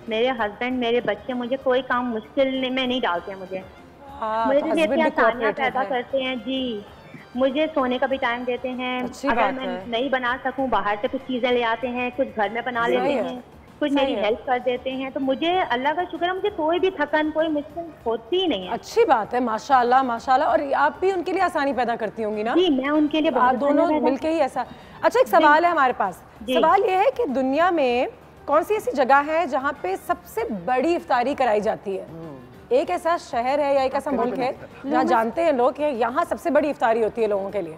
मेरे हस्बैंड, मेरे बच्चे मुझे कोई काम मुश्किल में नहीं डालते हैं। मुझे तो लिए इतनी आसानियाँ पैदा करते हैं जी। मुझे सोने का भी टाइम देते हैं। अगर मैं नहीं बना सकूं, बाहर से कुछ चीजें ले आते हैं, कुछ घर में बना लेते हैं, कुछ मेरी हेल्प कर देते हैं। तो मुझे अल्लाह का शुक्र है, मुझे कोई भी थकान, कोई मुश्किल होती ही नहीं है। अच्छी बात है, माशाल्लाह माशाल्लाह। और आप भी उनके लिए आसानी पैदा करती होंगी ना? जी, मैं उनके लिए आप दोनों मिलके ही ऐसा। अच्छा, एक सवाल है हमारे पास। सवाल ये है कि दुनिया में कौन सी ऐसी जगह है जहाँ पे सबसे बड़ी इफ्तारी कराई जाती है? एक ऐसा शहर है या एक ऐसा मुल्क है जहाँ जानते हैं लोग कि यहाँ सबसे बड़ी इफ्तारी होती है लोगों के लिए?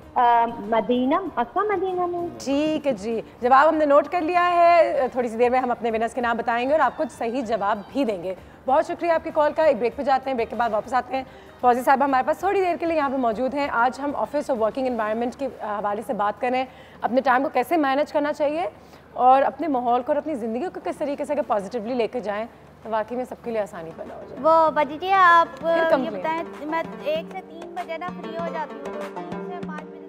मदीना, मदीना में। ठीक है जी, जवाब हमने नोट कर लिया है। थोड़ी सी देर में हम अपने विनर्स के नाम बताएंगे और आपको सही जवाब भी देंगे। बहुत शुक्रिया आपकी कॉल का। एक ब्रेक पे जाते हैं, ब्रेक के बाद वापस आते हैं। फौजी साहब हमारे पास थोड़ी देर के लिए यहाँ पे मौजूद हैं। आज हम ऑफिस और वर्किंग एनवायरनमेंट के हवाले से बात करें, अपने टाइम को कैसे मैनेज करना चाहिए और अपने माहौल को और अपनी ज़िंदगी को किस तरीके से अगर पॉजिटिवली लेकर जाएँ तो वाकई में सबके लिए आसानी पैदा हो जाए। वो बजी जी, आप ये बताएं, मैं 1 से 3 बजे ना फ्री हो जाती हूँ, तो 3 से 5 बजे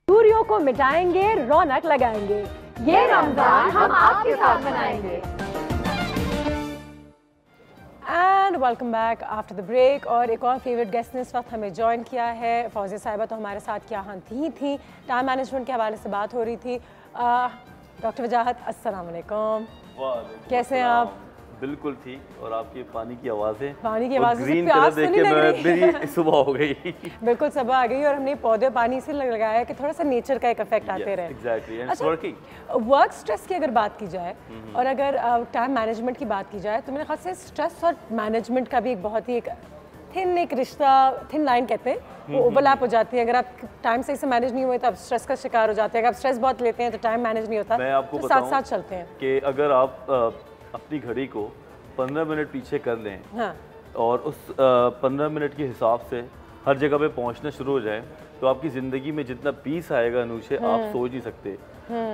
दूरियों को मिटाएंगे, रौनक लगाएंगे, ये रमजान हम आपके साथ मनाएंगे। And welcome back after the break. और एक और फेवरेट गेस्ट ने इस वक्त हमें ज्वाइन किया है। फौजिया साहिबा तो हमारे साथ यहाँ थी टाइम मैनेजमेंट के हवाले से बात हो रही थी। डॉक्टर वजाहत, अस्सलाम वालेकुम। कैसे हैं आप? बिल्कुल ठीक। और आपकी पानी की आवाज़ें, पानी की आवाज़ ग्रीन कलर देख के मेरी सुबह हो गई। बिल्कुल सुबह आ गई। और हमने पौधे पानी से लगाया कि थोड़ा सा नेचर का एक इफेक्ट आते रहे। एग्जैक्टली। अच्छा, वर्क स्ट्रेस की अगर बात की जाए और अगर टाइम मैनेजमेंट की बात की जाए तो मेरे ख्याल से स्ट्रेस और मैनेजमेंट का भी एक बहुत ही एक रिश्ता, थिन लाइन कहते हैं, वो ओवरलैप हो जाती है। अगर आप टाइम सही से मैनेज नहीं हुए तो आप स्ट्रेस का शिकार हो जाते हैं। अगर आप स्ट्रेस बहुत लेते हैं तो टाइम मैनेज नहीं होता। मैं आपको तो साथ साथ चलते हैं कि अगर आप अपनी घड़ी को 15 मिनट पीछे कर लें, हाँ, और उस 15 मिनट के हिसाब से हर जगह पे पहुंचना शुरू हो जाए तो आपकी ज़िंदगी में जितना पीस आएगा अनुषे, आप सोच नहीं सकते।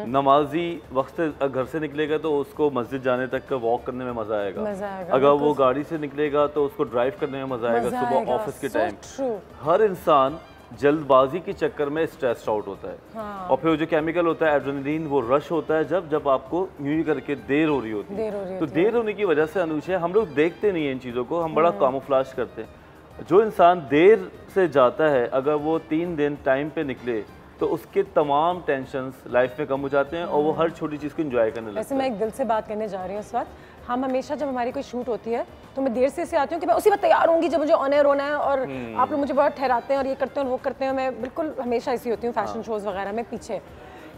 नमाजी वक्त से घर से निकलेगा तो उसको मस्जिद जाने तक का वॉक करने में मज़ा आएगा। अगर वो गाड़ी से निकलेगा तो उसको ड्राइव करने में मज़ा आएगा सुबह ऑफिस के टाइम। हर इंसान जल्दबाजी के चक्कर में स्ट्रेस्ड आउट होता है। हाँ। और फिर जो केमिकल होता है एड्रेनलिन, वो रश होता है जब आपको यूं ही करके देर हो रही होती है। तो देर होने की वजह से अनुषा हम लोग देखते नहीं है इन चीज़ों को, हम बड़ा कामोफ्लाज करते हैं। जो इंसान देर से जाता है, अगर वो 3 दिन टाइम पे निकले तो उसके तमाम टेंशन्स लाइफ में कम हो जाते हैं और वो हर छोटी चीज़ को एंजॉय करने लगता है। वैसे मैं एक दिल से बात करने जा रही हूँ इस वक्त। हम हमेशा जब हमारी कोई शूट होती है तो मैं देर से आती हूँ कि मैं उसी वक्त तैयार होंगी जब मुझे ऑन एयर होना है, और आप लोग मुझे बहुत ठहराते हैं और ये करते हैं और वो करते हैं। मैं बिल्कुल हमेशा ऐसी होती हूँ फैशन शोज़ वगैरह में पीछे।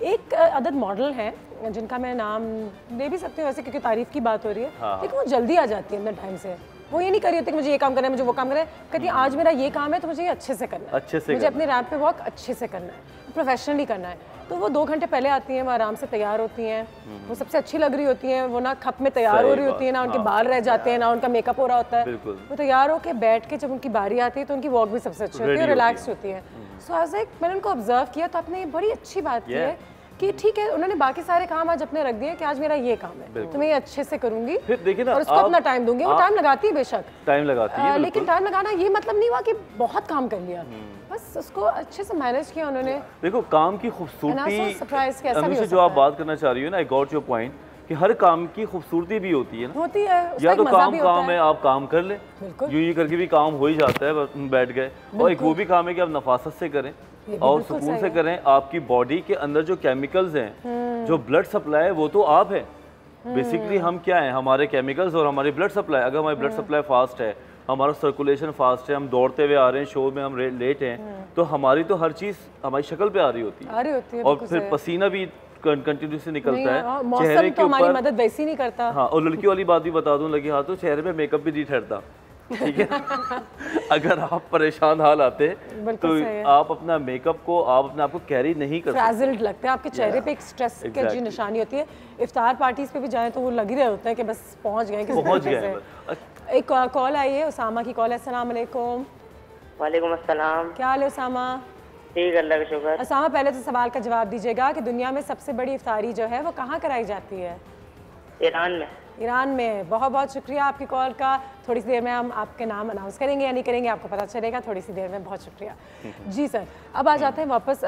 एक अदद मॉडल है जिनका मैं नाम ले भी सकती हूँ वैसे, क्योंकि तारीफ की बात हो रही है, लेकिन वो जल्दी आ जाती है अपने टाइम से। वो ये नहीं कर रही होती कि मुझे ये काम करना है, मुझे वो काम करना है। कहती है आज मेरा ये काम है तो मुझे ये अच्छे से करना है, मुझे अपने रैंप पे वॉक अच्छे से करना है, प्रोफेशनली करना है। तो वो 2 घंटे पहले आती हैं, वो आराम से तैयार होती हैं, वो सबसे अच्छी लग रही होती हैं, वो ना खप में तैयार हो रही होती है, ना उनके बाल रह जाते हैं, ना उनका मेकअप हो रहा होता है। वो तैयार होकर बैठ के जब उनकी बारी आती है तो उनकी वॉक भी सबसे अच्छी होती है, रिलैक्स होती है। सो आज एक मैंने उनको ऑब्जर्व किया तो आपने ये बड़ी अच्छी बात की है कि ठीक है, उन्होंने बाकी सारे काम आज अपने रख दिए कि आज मेरा ये काम है तो मैं ये अच्छे से करूंगी, फिर देखिए ना, और उसको अपना टाइम दूंगी। वो टाइम लगाती है, बेशक टाइम लगाती है, लेकिन टाइम लगाना ये मतलब नहीं हुआ कि बहुत काम कर लिया, बस उसको अच्छे से मैनेज किया उन्होंने। देखो काम की खूबसूरती जो आप बात करना चाह रही हो ना, आई गॉट योर पॉइंट कि हर काम की खूबसूरती भी होती है ना, होती है। या तो काम है, आप काम कर ले, यूं ही करके भी काम हो ही जाता है, बैठ गए। और एक वो भी काम है कि आप नफासत से करें और सुकून से करें। आपकी बॉडी के अंदर जो केमिकल्स हैं, जो ब्लड सप्लाई है, वो तो आप है बेसिकली। हम क्या है, हमारे केमिकल्स और हमारी ब्लड सप्लाई। अगर हमारी ब्लड सप्लाई फास्ट है, हमारा सर्कुलेशन फास्ट है, हम दौड़ते हुए आ रहे हैं, शो में हम लेट हैं, तो हमारी तो हर चीज़ हमारी शक्ल पे आ रही होती है। और फिर पसीना भी कंटिन्यूसली निकलता है चेहरे के ऊपर, मदद वैसी नहीं करता। हाँ, और लड़की वाली बात भी बता दूं, लगी हाथों चेहरे पे मेकअप भी नहीं ठहरता, ठीक है। अगर आप परेशान हाल आते तो आप अपना मेकअप को, आप अपने आप को कैरी नहीं कर सकते, फ्रैजल्ड लगता है, आपके चेहरे पे एक स्ट्रेस की निशानी होती है। इफ्तार पार्टीज पे भी जाएं तो वो लग ही रहे होते हैं कि बस पहुंच गए। एक कॉल आई है, उसामा की कॉल है। अस्सलाम वालेकुम। वालेकुम अस्सलाम। क्या हाल है उसामा? ठीक, अल्लाह का शुक्र। उसामा, पहले तो सवाल का जवाब दीजिएगा कि दुनिया में सबसे बड़ी इफ्तारी जो है वो कहाँ कराई जाती है? ईरान में। ईरान में। बहुत बहुत शुक्रिया आपकी कॉल का। थोड़ी सी देर में हम आपके नाम अनाउंस करेंगे या नहीं करेंगे आपको पता चलेगा थोड़ी सी देर में। बहुत शुक्रिया जी सर। अब आ जाते हैं वापस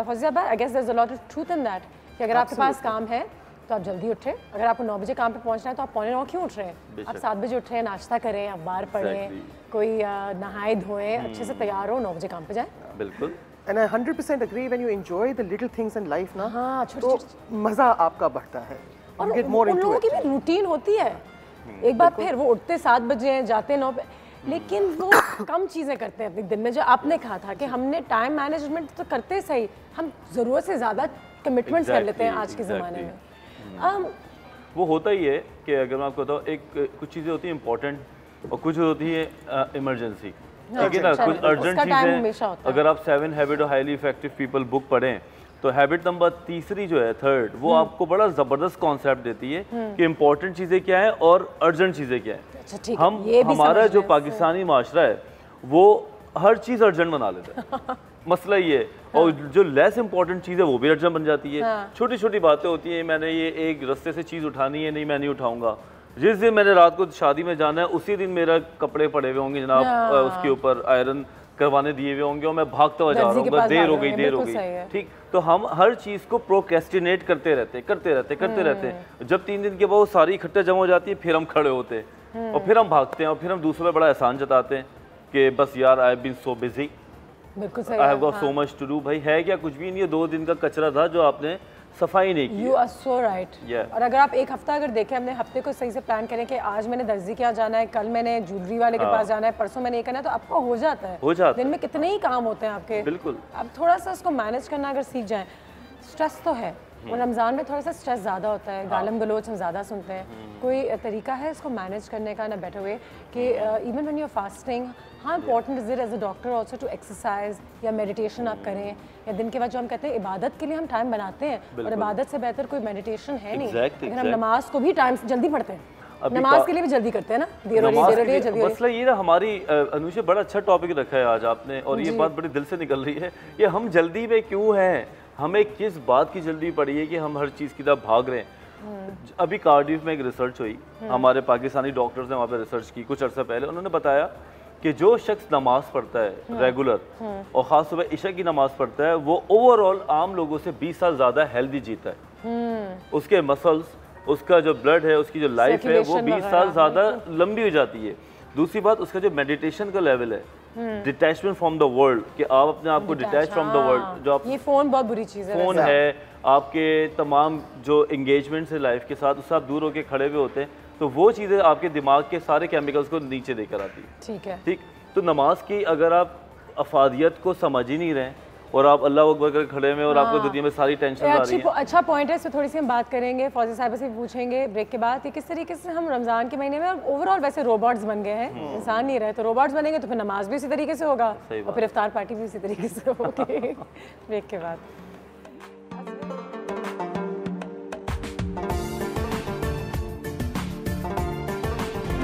फौजिया भाई, I guess there is a lot of truth in that कि अगर आपके पास काम है तो आप जल्दी उठें। अगर आपको 9 बजे काम पे पहुंचना है तो आप 8:45 क्यों उठ रहे हैं? आप 7 बजे उठ रहे हैं, नाश्ता करें, अखबार पढ़ें, कोई नहाए धोएं, अच्छे से तैयार हो, 9 बजे काम पे जाएं। बिल्कुल। And I 100% agree when you enjoy the little things in life ना, हाँ, तो मज़ा आपका बढ़ता है। और उन लोगों की भी रूटीन होती है। एक बार फिर वो उठते 7 बजे हैं, जाते 9 बजे, लेकिन वो कम चीज़ें करते हैं अपने दिन में। जो आपने कहा था कि हमने टाइम मैनेजमेंट तो करते सही, हम ज़रूरत से ज़्यादा कमिटमेंट्स कर लेते हैं आज के ज़माने में। वो होता ही है कि अगर मैं आपको बताऊँ, एक कुछ चीज़ें होती हैं इंपॉर्टेंट और कुछ होती है इमरजेंसी, ठीक है ना, कुछ अर्जेंट चीज़ें। अगर आप 7 habit of highly effective people book पढ़ें तो हैबिट नंबर 3 जो है, 3rd, वो आपको बड़ा ज़बरदस्त कॉन्सेप्ट देती है कि इंपॉर्टेंट चीज़ें क्या हैं और अर्जेंट चीज़ें क्या हैं। हमारा जो पाकिस्तानी माशरा है वो हर चीज़ अर्जेंट बना लेता है। मसला ये है, और जो लेस इंपॉर्टेंट चीज़ है वो भी अर्जेंट बन जाती है। छोटी छोटी बातें होती हैं, मैंने ये एक रास्ते से चीज़ उठानी है, नहीं मैं नहीं उठाऊंगा। जिस दिन मैंने रात को शादी में जाना है उसी दिन मेरा कपड़े पड़े हुए होंगे जनाब, उसके ऊपर आयरन करवाने दिए हुए होंगे और मैं भागता हुआ जा रहा हूँ, देर हो गई। ठीक, तो हम हर चीज़ को प्रोक्रेस्टिनेट करते रहते हैं। जब 3 दिन के बाद वो सारी इकट्ठे जमा हो जाती है, फिर हम खड़े होते हैं और फिर हम भागते हैं और फिर हम दूसरों पर बड़ा एहसान जताते हैं कि बस यार I have been so busy, I have got so much to do. भाई है क्या? कुछ भी नहीं है, 2 दिन का कचरा था जो आपने सफाई नहीं की। You are so right. और अगर आप एक हफ्ता अगर देखें, हमने हफ्ते को सही से प्लान करें कि आज मैंने दर्जी के यहाँ जाना है, कल मैंने ज्वेलरी वाले के पास जाना है, परसों मैंने ये करना है, तो आपको हो जाता है। दिन में कितने ही काम होते हैं आपके। बिल्कुल। अब थोड़ा सा उसको मैनेज करना अगर सीख जाएं। स्ट्रेस तो है और रमज़ान में थोड़ा सा स्ट्रेस ज़्यादा होता है, गालम गलोच हम ज़्यादा सुनते हैं। कोई तरीका है इसको मैनेज करने का, ना बेटर वे कि even when you are fasting, हाँ important is it as a doctor also to exercise या मेडिटेशन आप करें, या दिन के बाद जो हम कहते हैं इबादत के लिए हम टाइम बनाते हैं और इबादत से बेहतर कोई मेडिटेशन है नहीं। अगर हम नमाज को भी टाइम से जल्दी पढ़ते हैं, नमाज के लिए भी जल्दी करते हैं ना, देर हो रही जल्दी। मसला ये ना, हमारी अनुषा बड़ा अच्छा टॉपिक रखा है आज आपने, और ये बात बड़ी दिल से निकल रही है कि हम जल्दी में क्यों हैं, हमें किस बात की जल्दी पड़ी है कि हम हर चीज़ की तरफ भाग रहे हैं। अभी कार्डिफ में एक रिसर्च हुई, हमारे पाकिस्तानी डॉक्टर्स ने वहाँ पे रिसर्च की कुछ अर्सा पहले। उन्होंने बताया कि जो शख्स नमाज पढ़ता है रेगुलर और ख़ास सुबह इशा की नमाज पढ़ता है, वो ओवरऑल आम लोगों से 20 साल ज़्यादा हेल्दी जीता है। उसके मसल्स, उसका जो ब्लड है, उसकी जो लाइफ है वो 20 साल ज़्यादा लंबी हो जाती है। दूसरी बात, उसका जो मेडिटेशन का लेवल है, डिटैचमेंट फ्रॉम द वर्ल्ड, कि आप अपने आप को डिटैच फ्रॉम द वर्ल्ड, जो आप, ये फ़ोन बहुत बुरी चीज़ है, फ़ोन है आपके तमाम जो एंगेजमेंट है लाइफ के साथ, उससे आप दूर होकर खड़े हुए होते हैं, तो वो चीज़ें आपके दिमाग के सारे केमिकल्स को नीचे देकर आती है। ठीक है, ठीक। तो नमाज की अगर आप अफादियत को समझ ही नहीं रहे और आप अल्लाह अकबर कर खड़े में और आपको दुनिया में सारी टेंशन आ रही है। अच्छा पॉइंट है, इस पर थोड़ी सी हम बात करेंगे, फौजी साहिबा से पूछेंगे ब्रेक के बाद कि किस तरीके से हम रमज़ान के महीने में ओवरऑल वैसे रोबोट्स बन गए हैं, इंसान नहीं रहे, तो रोबोट्स बनेंगे तो फिर नमाज भी उसी तरीके से होगा और फिर इफ्तार पार्टी भी उसी तरीके से होगी। ब्रेक के बाद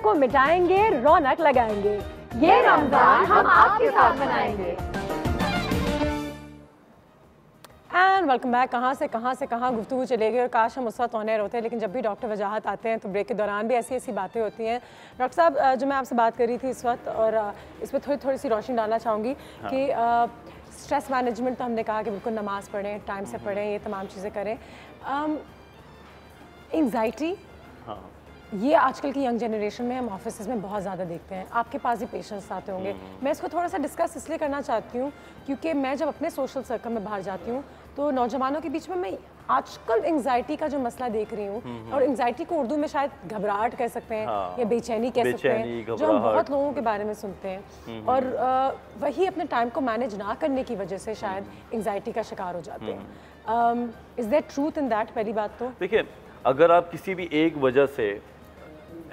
को मिटाएंगे, रौनक लगाएंगे, ये रमजान हम आपके साथ मनाएंगे। And welcome back. कहाँ से कहाँ गुफ्तगू चले गई और काश हम उस वक्त ऑनर होते हैं, लेकिन जब भी डॉक्टर वजाहत आते हैं तो ब्रेक के दौरान भी ऐसी बातें होती हैं। डॉक्टर साहब, जो मैं आपसे बात कर रही थी इस वक्त, और इस पर थोड़ी सी रोशनी डालना चाहूँगी कि स्ट्रेस मैनेजमेंट तो हमने कहा कि बिल्कुल नमाज़ पढ़ें, टाइम से पढ़ें, ये तमाम चीज़ें करें। एंग्जाइटी, ये आजकल की यंग जनरेशन में हम ऑफिस में बहुत ज़्यादा देखते हैं, आपके पास ही पेशेंट्स आते होंगे। मैं इसको थोड़ा सा डिस्कस इसलिए करना चाहती हूँ क्योंकि मैं जब अपने सोशल सर्कल में बाहर जाती हूँ तो नौजवानों के बीच में मैं आजकल एंग्जाइटी का जो मसला देख रही हूँ, और एंग्जाइटी को उर्दू में शायद घबराहट कह सकते हैं या बेचैनी कह सकते हैं, जो हम बहुत लोगों के बारे में सुनते हैं, और वही अपने टाइम को मैनेज ना करने की वजह से शायद एंग्जाइटी का शिकार हो जाते हैं। Is there truth in that? पहली बात तो देखिए, अगर आप किसी भी एक वजह से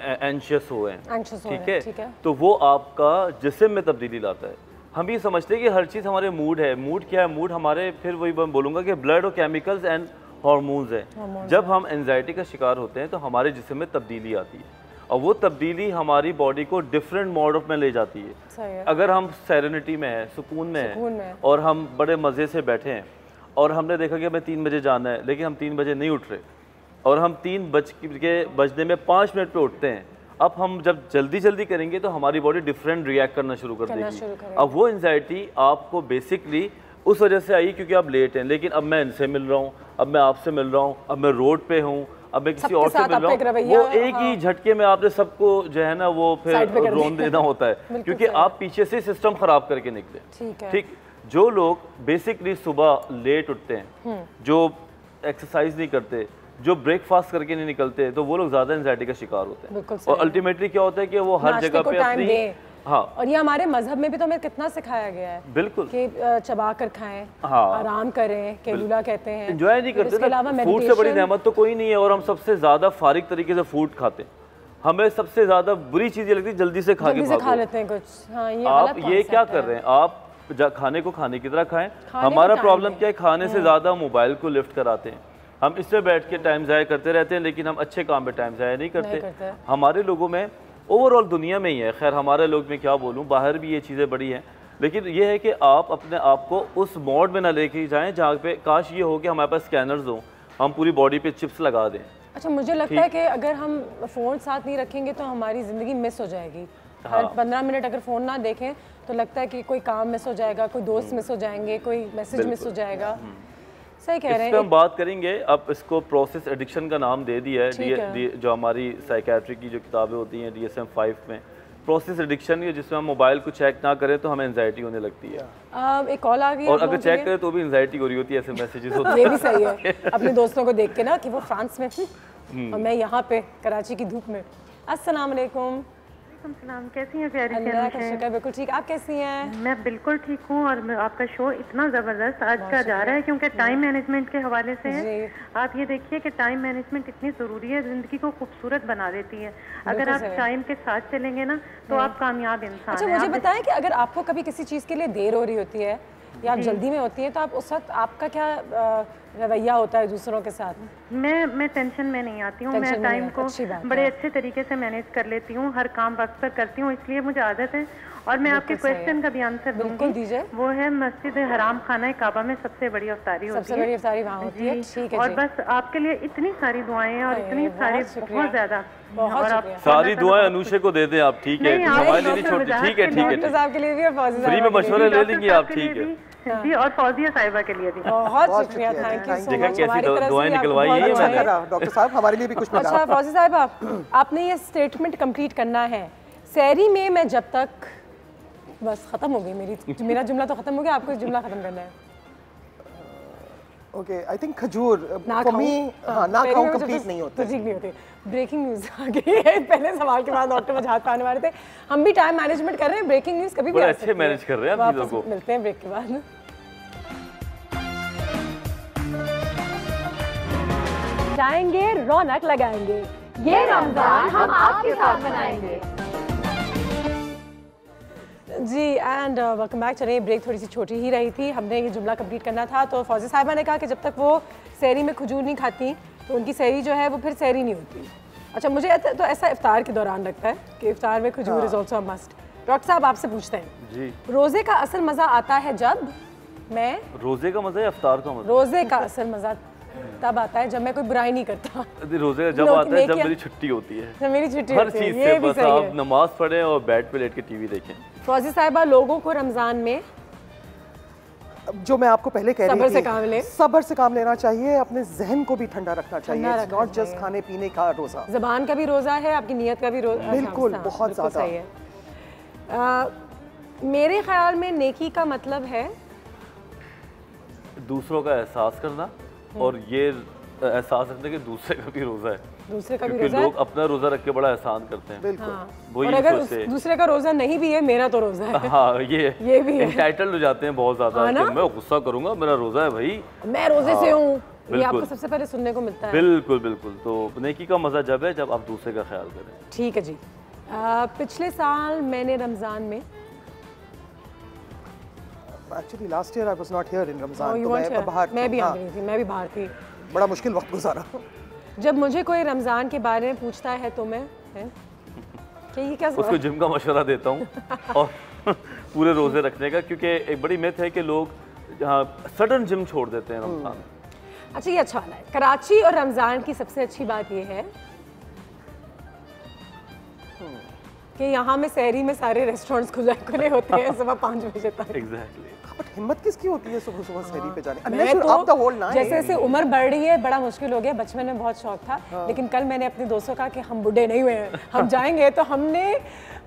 एंशियस हुए हैं, ठीक है, तो वो आपका जिस्म में तब्दीली लाता है। हम ये समझते हैं कि हर चीज़ हमारे मूड है। मूड क्या है? मूड हमारे, फिर वही मैं बोलूँगा कि ब्लड और केमिकल्स एंड हार्मोन्स हैं। जब हम एंजाइटी का शिकार होते हैं तो हमारे जिस्म में तब्दीली आती है, और वो तब्दीली हमारी बॉडी को डिफरेंट मोड ऑफ में ले जाती है। अगर हम सेरेनिटी में है, सुकून में है, और हम बड़े मज़े से बैठे हैं और हमने देखा कि हमें 3 बजे जाना है, लेकिन हम 3 बजे नहीं उठ रहे, और हम 3 बजने में 5 मिनट पे उठते हैं। अब हम जब जल्दी जल्दी करेंगे तो हमारी बॉडी डिफरेंट रिएक्ट करना शुरू कर देगी। अब वो एंजाइटी आपको बेसिकली उस वजह से आई क्योंकि आप लेट हैं, लेकिन अब मैं इनसे मिल रहा हूँ, अब मैं आपसे मिल रहा हूँ, अब मैं रोड पे हूँ, अब मैं किसी और से मिल रहा हूँ, वो एक ही झटके में आपने सबको जो है ना वो फिर रोन देना होता है क्योंकि आप पीछे से सिस्टम खराब करके निकले। ठीक, जो लोग बेसिकली सुबह लेट उठते हैं, जो एक्सरसाइज नहीं करते, जो ब्रेकफास्ट करके नहीं निकलते, तो वो लोग ज्यादा एंजाइटी का शिकार होते हैं। और अल्टीमेटली क्या होता है कि वो हर जगह पे अपनी और ये हमारे मजहब में भी तो हमें कितना सिखाया गया है बिल्कुल कि चबा कर खाएं, आराम करें, कैलूला कहते हैं, एंजॉय नहीं करते ना। फूड से बड़ी नेमत तो कोई नहीं है और हम सबसे ज्यादा फारिग तरीके से फूड खाते हैं। हमें सबसे ज्यादा बुरी चीज ये लगती है जल्दी से खा लेते हैं कुछ। आप ये क्या कर रहे हैं, आप खाने को खाने की तरह खाएं। हमारा प्रॉब्लम क्या है, खाने से ज्यादा मोबाइल को लिफ्ट कराते हैं। हम इससे बैठ के टाइम ज़ाया करते रहते हैं, लेकिन हम अच्छे काम में टाइम ज़ाया नहीं करते। हमारे लोगों में, ओवरऑल दुनिया में ही है, खैर हमारे लोग में क्या बोलूँ, बाहर भी ये चीज़ें बड़ी हैं, लेकिन ये है कि आप अपने आप को उस मोड में ना लेके जाएं जहाँ पे काश ये हो कि हमारे पास स्कैनर्स हों, हम पूरी बॉडी पे चिप्स लगा दें। अच्छा, मुझे लगता है कि अगर हम फ़ोन साथ नहीं रखेंगे तो हमारी ज़िंदगी मिस हो जाएगी। हर 15 मिनट अगर फ़ोन ना देखें तो लगता है कि कोई काम मिस हो जाएगा, कोई दोस्त मिस हो जाएंगे, कोई मैसेज मिस हो जाएगा। सही कह रहे हैं। इस पे हम बात करेंगे। अब इसको प्रोसेस एडिक्शन का नाम दे दिया है, जो हमारी साइकेट्री की जो किताबें होती हैं DSM-5 में, प्रोसेस एडिक्शन है जिसमें हम मोबाइल को चेक ना करें तो हमें एंजाइटी होने लगती है। एक कॉल आ गई और अगर चेक करें तो भी एंजाइटी हो रही होती है, ऐसे मैसेजेस होते हैं। ये भी सही है, अपने दोस्तों को देख के ना कि वो फ्रांस में और मैं यहाँ पे कराची की धूप में। अस्सलाम वालेकुम। सलाम, कैसी हैं प्यारी? अल्लाह का शुक्र, बिल्कुल ठीक। आप कैसी हैं? मैं बिल्कुल ठीक हूँ और आपका शो इतना ज़बरदस्त आज का जा रहा है क्योंकि टाइम मैनेजमेंट के हवाले से है। आप ये देखिए कि टाइम मैनेजमेंट इतनी ज़रूरी है, ज़िंदगी को खूबसूरत बना देती है। अगर आप टाइम के साथ चलेंगे ना तो आप कामयाब इंसान हैं। अच्छा, मुझे बताएं कि अगर आपको कभी किसी चीज़ के लिए देर हो रही होती है या आप जल्दी में होती है तो आप उस वक्त आपका क्या रवैया होता है दूसरों के साथ? मैं टेंशन में नहीं आती हूँ, मैं टाइम को बड़े अच्छे तरीके से मैनेज कर लेती हूँ, हर काम वक्त पर करती हूँ, इसलिए मुझे आदत है। और मैं आपके क्वेश्चन का भी आंसर दूंगी, वो है मस्जिद हराम खाना काबा में सबसे बड़ी अफ्तारी होती है। सबसे बड़ी अफ्तारी वहाँ होती है, ठीक है। और बस आपके लिए इतनी सारी दुआएं हैं और इतनी सारी बहुत ज़्यादा, और सारी दुआएं अनुषे को दे दें आप, ठीक है? हमारे लिए छोटी, ठीक है, ठीक है, फ्री में मशवरे ले लेंगे आप, ठीक है जी। और फौजिया साहिबा के लिए भी बहुत शुक्रिया, थैंक यू सो मच। हमारी दुआएं निकलवाई है डॉक्टर साहब, हमारे लिए भी कुछ मिला। अच्छा फौजी साहिबा, आपने ये स्टेटमेंट कंप्लीट करना है, सहरी में मैं जब तक, बस खत्म हो गई मेरा जुमला तो खत्म हो गया, आपको जुमला खत्म करना है। ओके, आई थिंक खजूर फॉर मी ना खाऊं कंप्लीट नहीं होता, ठीक नहीं होते। ब्रेकिंग न्यूज़ आ गई है, पहले सवाल के बाद डॉक्टर वजाहत पाने वाले थे। हम भी टाइम मैनेजमेंट कर रहे हैं, ब्रेकिंग न्यूज़ कभी भी आ सकती है। अच्छे मैनेज कर रहे हैं आप चीज़ों को। मिलते हैं ब्रेक के बाद। जाएंगे, रौनक लगाएंगे, ये रमजान हम आपके साथ मनाएंगे। जी एंड वेलकम बैक। चलिए, ब्रेक थोड़ी सी छोटी ही रही थी, हमने ये जुमला कंप्लीट करना था। तो फौजी साहिबा ने कहा कि जब तक वो सहरी में खजूर नहीं खाती तो उनकी सहरी जो है वो फिर सहरी नहीं होती। अच्छा, मुझे तो ऐसा इफ्तार के दौरान लगता है कि इफ्तार में खजूर is also a must. Doctor साहब आपसे पूछते हैं जी, रोज़े का असल मज़ा आता है जब मैं, रोज़े का मज़ा या इफ्तार का मज़ा? रोज़े का असल मज़ा तब आता है जब मैं कोई बुराई नहीं करता। रोज़े का जब आता है जब मेरी छुट्टी होती है, मेरी छुट्टी हर चीज़ से, बस आप नमाज पढ़ें और बेड पे लेट के टीवी देखें। फौजी साहिबा, लोगों को रमज़ान में, जो मैं आपको पहले कह रही थी, सब्र से काम लेना चाहिए, अपने जहन को भी ठंडा रखना चाहिए, नॉट जस्ट खाने पीने का रोज़ा, ज़बान का भी रोज़ा है, आपकी नीयत का भी रोज़ा। बिल्कुल, बहुत ज़्यादा सही है। मेरे ख्याल में नेकी का मतलब है दूसरों का एहसास करना, और ये एहसास रखने के दूसरे का भी रोज़ा है, दूसरे का भी रोज़ा है। लोग अपना रोज़ा रख के बड़ा एहसान करते हैं। बिल्कुल। और अगर दूसरे का रोज़ा नहीं भी है, मेरा तो रोज़ा है। हाँ, ये भी एंटाइटल्ड हो जाते हैं बहुत ज़्यादा कि मैं गुस्सा करूंगा, मेरा रोज़ा है भाई, मैं रोज़े से हूँ, ये आपको सबसे पहले सुनने को मिलता है। बिल्कुल बिल्कुल। तो नेकी का मज़ा जब है जब आप दूसरे का ख्याल करें। ठीक है जी। पिछले साल मैंने रमज़ान में, actually last year I was not here in Ramzan, तो मैं भी आ गई थी, मैं भी बाहर थी, बड़ा मुश्किल वक्त गुजारा। जब मुझे कोई रमज़ान के बारे में पूछता है तो मैं ये क्या उसको जिम का मशवरा देता हूँ और पूरे रोज़े रखने का, क्योंकि एक बड़ी मिथ है कि लोग सडन जिम छोड़ देते हैं रमज़ान। अच्छा ये अच्छा वाला है। कराची और रमज़ान की सबसे अच्छी बात ये है कि यहाँ में सहरी में सारे रेस्टोरेंट्स खुले होते हैं सुबह 5 बजे तक। एग्जैक्टली। बट हिम्मत किसकी होती है सुबह सुबह सहरी पे जाने? मैं तो जैसे जैसे उम्र बढ़ रही है बड़ा मुश्किल हो गया। बचपन में बहुत शौक था, लेकिन कल मैंने अपने दोस्तों कहा कि हम बूढ़े नहीं हुए हैं, हम जाएंगे। तो हमने